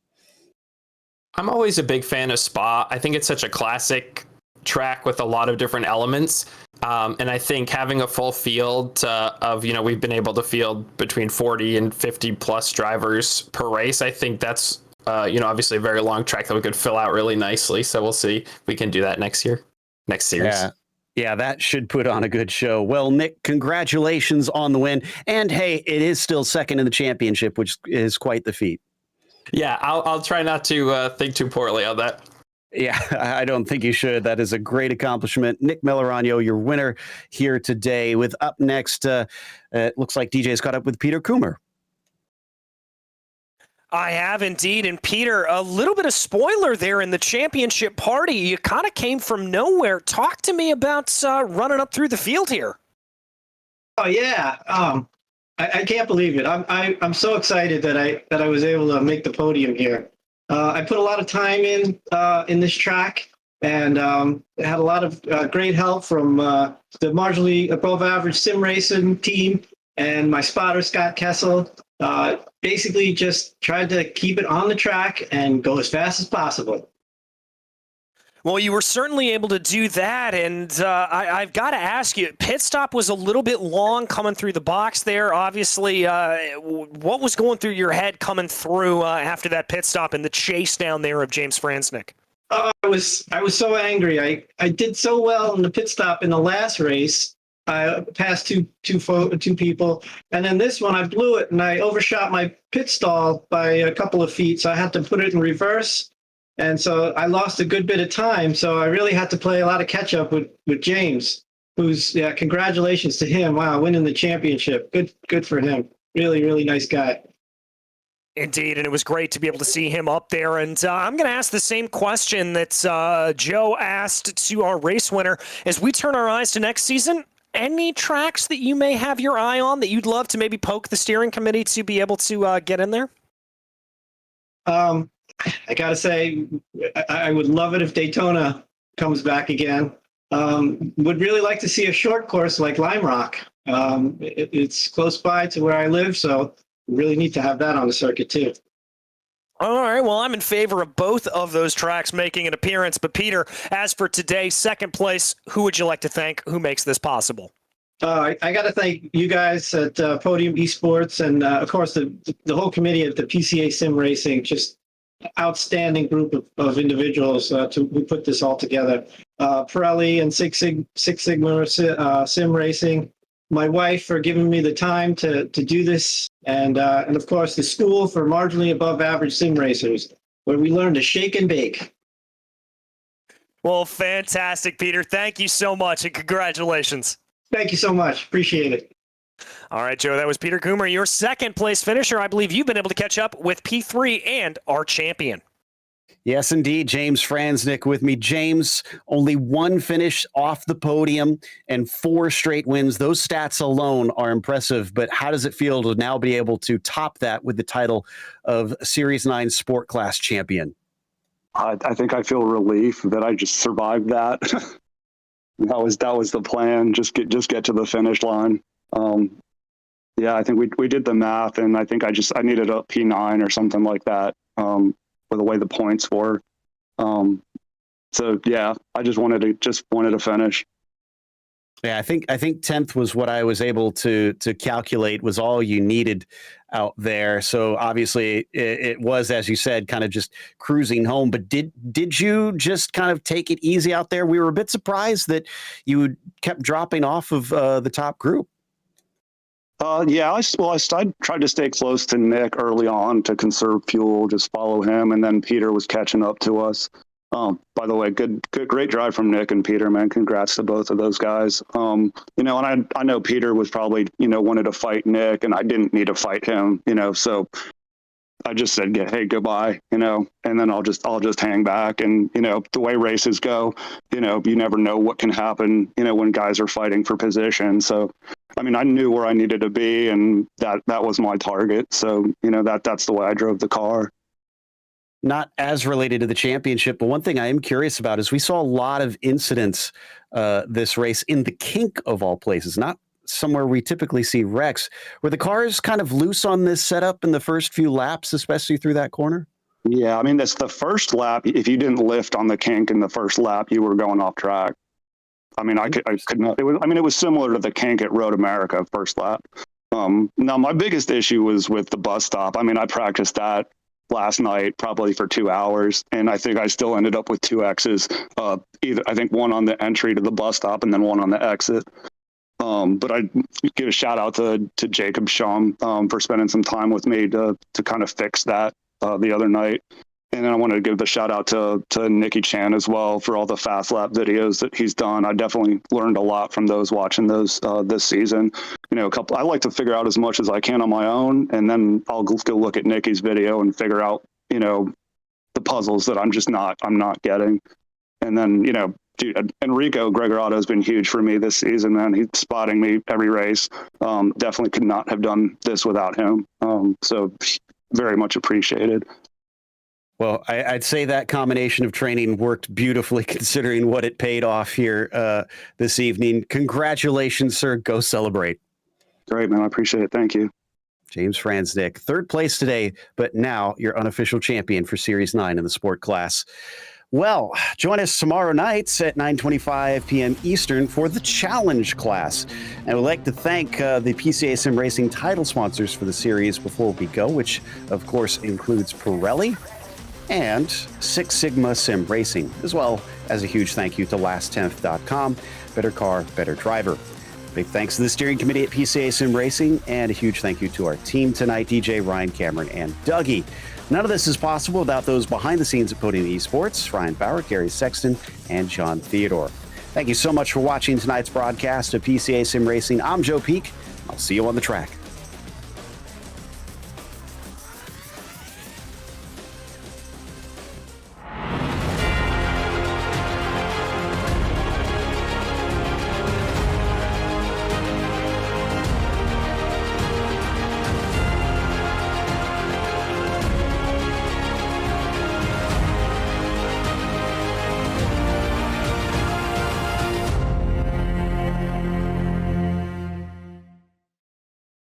I'm always a big fan of Spa. I think it's such a classic track with a lot of different elements. And I think having a full field of, we've been able to field between 40 and 50 plus drivers per race. I think that's, obviously a very long track that we could fill out really nicely. So we'll see if we can do that next series. Yeah, that should put on a good show. Well, Nick, congratulations on the win. And hey, it is still second in the championship, which is quite the feat. Yeah, I'll try not to think too poorly on that. Yeah, I don't think you should. That is a great accomplishment. Nick Melorano, your winner here today. With up next, it looks like DJ's caught up with Peter Coomer. I have indeed. And Peter, a little bit of spoiler there in the championship party. You kind of came from nowhere. Talk to me about running up through the field here. Oh, yeah. I can't believe it. I'm so excited that I was able to make the podium here. I put a lot of time in this track, and had a lot of great help from the marginally above average sim racing team and my spotter Scott Kessel. Basically, just tried to keep it on the track and go as fast as possible. Well, you were certainly able to do that, and I've got to ask you, pit stop was a little bit long coming through the box there. Obviously, what was going through your head coming through after that pit stop and the chase down there of James Franznik? I was so angry. I did so well in the pit stop in the last race. I passed two people, and then this one I blew it, and I overshot my pit stall by a couple of feet, so I had to put it in reverse. And so I lost a good bit of time. So I really had to play a lot of catch up with James, who's, congratulations to him. Wow, winning the championship. Good for him. Really, really nice guy. Indeed, and it was great to be able to see him up there. And I'm going to ask the same question that Joe asked to our race winner. As we turn our eyes to next season, any tracks that you may have your eye on that you'd love to maybe poke the steering committee to be able to get in there? I gotta say, I would love it if Daytona comes back again. Would really like to see a short course like Lime Rock. It's close by to where I live, so we really need to have that on the circuit too. All right, well, I'm in favor of both of those tracks making an appearance. But Peter, as for today, second place, who would you like to thank? Who makes this possible? I got to thank you guys at Podium Esports and, of course, the whole committee at the PCA Sim Racing. Just outstanding group of individuals who put this all together. Pirelli and Six Sigma Sim Racing. My wife for giving me the time to do this, and of course the school for marginally above average sim racers, where we learn to shake and bake. Well, fantastic, Peter. Thank you so much, and congratulations. Thank you so much. Appreciate it. All right, Joe, that was Peter Coomer, your second place finisher. I believe you've been able to catch up with P3 and our champion. Yes, indeed. James Franznick with me. James, only one finish off the podium and 4 straight wins. Those stats alone are impressive, but how does it feel to now be able to top that with the title of Series 9 Sport Class Champion? I think I feel relief that I just survived that. that was the plan. Just get to the finish line. Yeah, I think we did the math, and I think I needed a P9 or something like that. For the way the points were. So yeah, I just wanted to finish. Yeah, I think 10th was what I was able to calculate was all you needed out there. So obviously it was, as you said, kind of just cruising home. But did you just kind of take it easy out there? We were a bit surprised that you kept dropping off of the top group. Yeah, I tried to stay close to Nick early on to conserve fuel, just follow him, and then Peter was catching up to us. By the way, great drive from Nick and Peter, man. Congrats to both of those guys. And I know Peter was probably, wanted to fight Nick, and I didn't need to fight him, so I just said, hey, goodbye, and then I'll just hang back. And, the way races go, you never know what can happen, when guys are fighting for position. So, I mean, I knew where I needed to be, and that was my target. So, that's the way I drove the car. Not as related to the championship, but one thing I am curious about is we saw a lot of incidents this race in the kink of all places, not somewhere we typically see wrecks. Were the cars kind of loose on this setup in the first few laps, especially through that corner? Yeah, I mean, that's the first lap. If you didn't lift on the kink in the first lap, you were going off track. I mean, I could not. It was similar to the kink at Road America first lap. Now, my biggest issue was with the bus stop. I mean, I practiced that last night probably for 2 hours, and I think I still ended up with 2 X's. I think one on the entry to the bus stop and then one on the exit. But I give a shout out to Jacob Shum for spending some time with me to kind of fix that the other night. And then I wanted to give the shout out to Nicky Chan as well for all the fast lap videos that he's done. I definitely learned a lot from those, watching those this season. I like to figure out as much as I can on my own, and then I'll go look at Nicky's video and figure out, the puzzles that I'm not getting. And then, dude, Enrico Gregorato has been huge for me this season, man. He's spotting me every race. Definitely could not have done this without him. So very much appreciated. Well, I'd say that combination of training worked beautifully considering what it paid off here this evening. Congratulations, sir. Go celebrate. Great, man. I appreciate it. Thank you. James Franznick, 3rd place today, but now your unofficial champion for Series 9 in the sport class. Well, join us tomorrow night at 9:25 p.m. Eastern for the Challenge class. And we'd like to thank the PCA Sim Racing title sponsors for the series before we go, which, of course, includes Pirelli and Six Sigma Sim Racing, as well as a huge thank you to last10th.com. Better car, better driver. Big thanks to the steering committee at PCA Sim Racing, and a huge thank you to our team tonight, DJ, Ryan, Cameron, and Dougie. None of this is possible without those behind the scenes at Podium Esports, Ryan Bauer, Gary Sexton, and John Theodore. Thank you so much for watching tonight's broadcast of PCA Sim Racing. I'm Joe Peak. I'll see you on the track.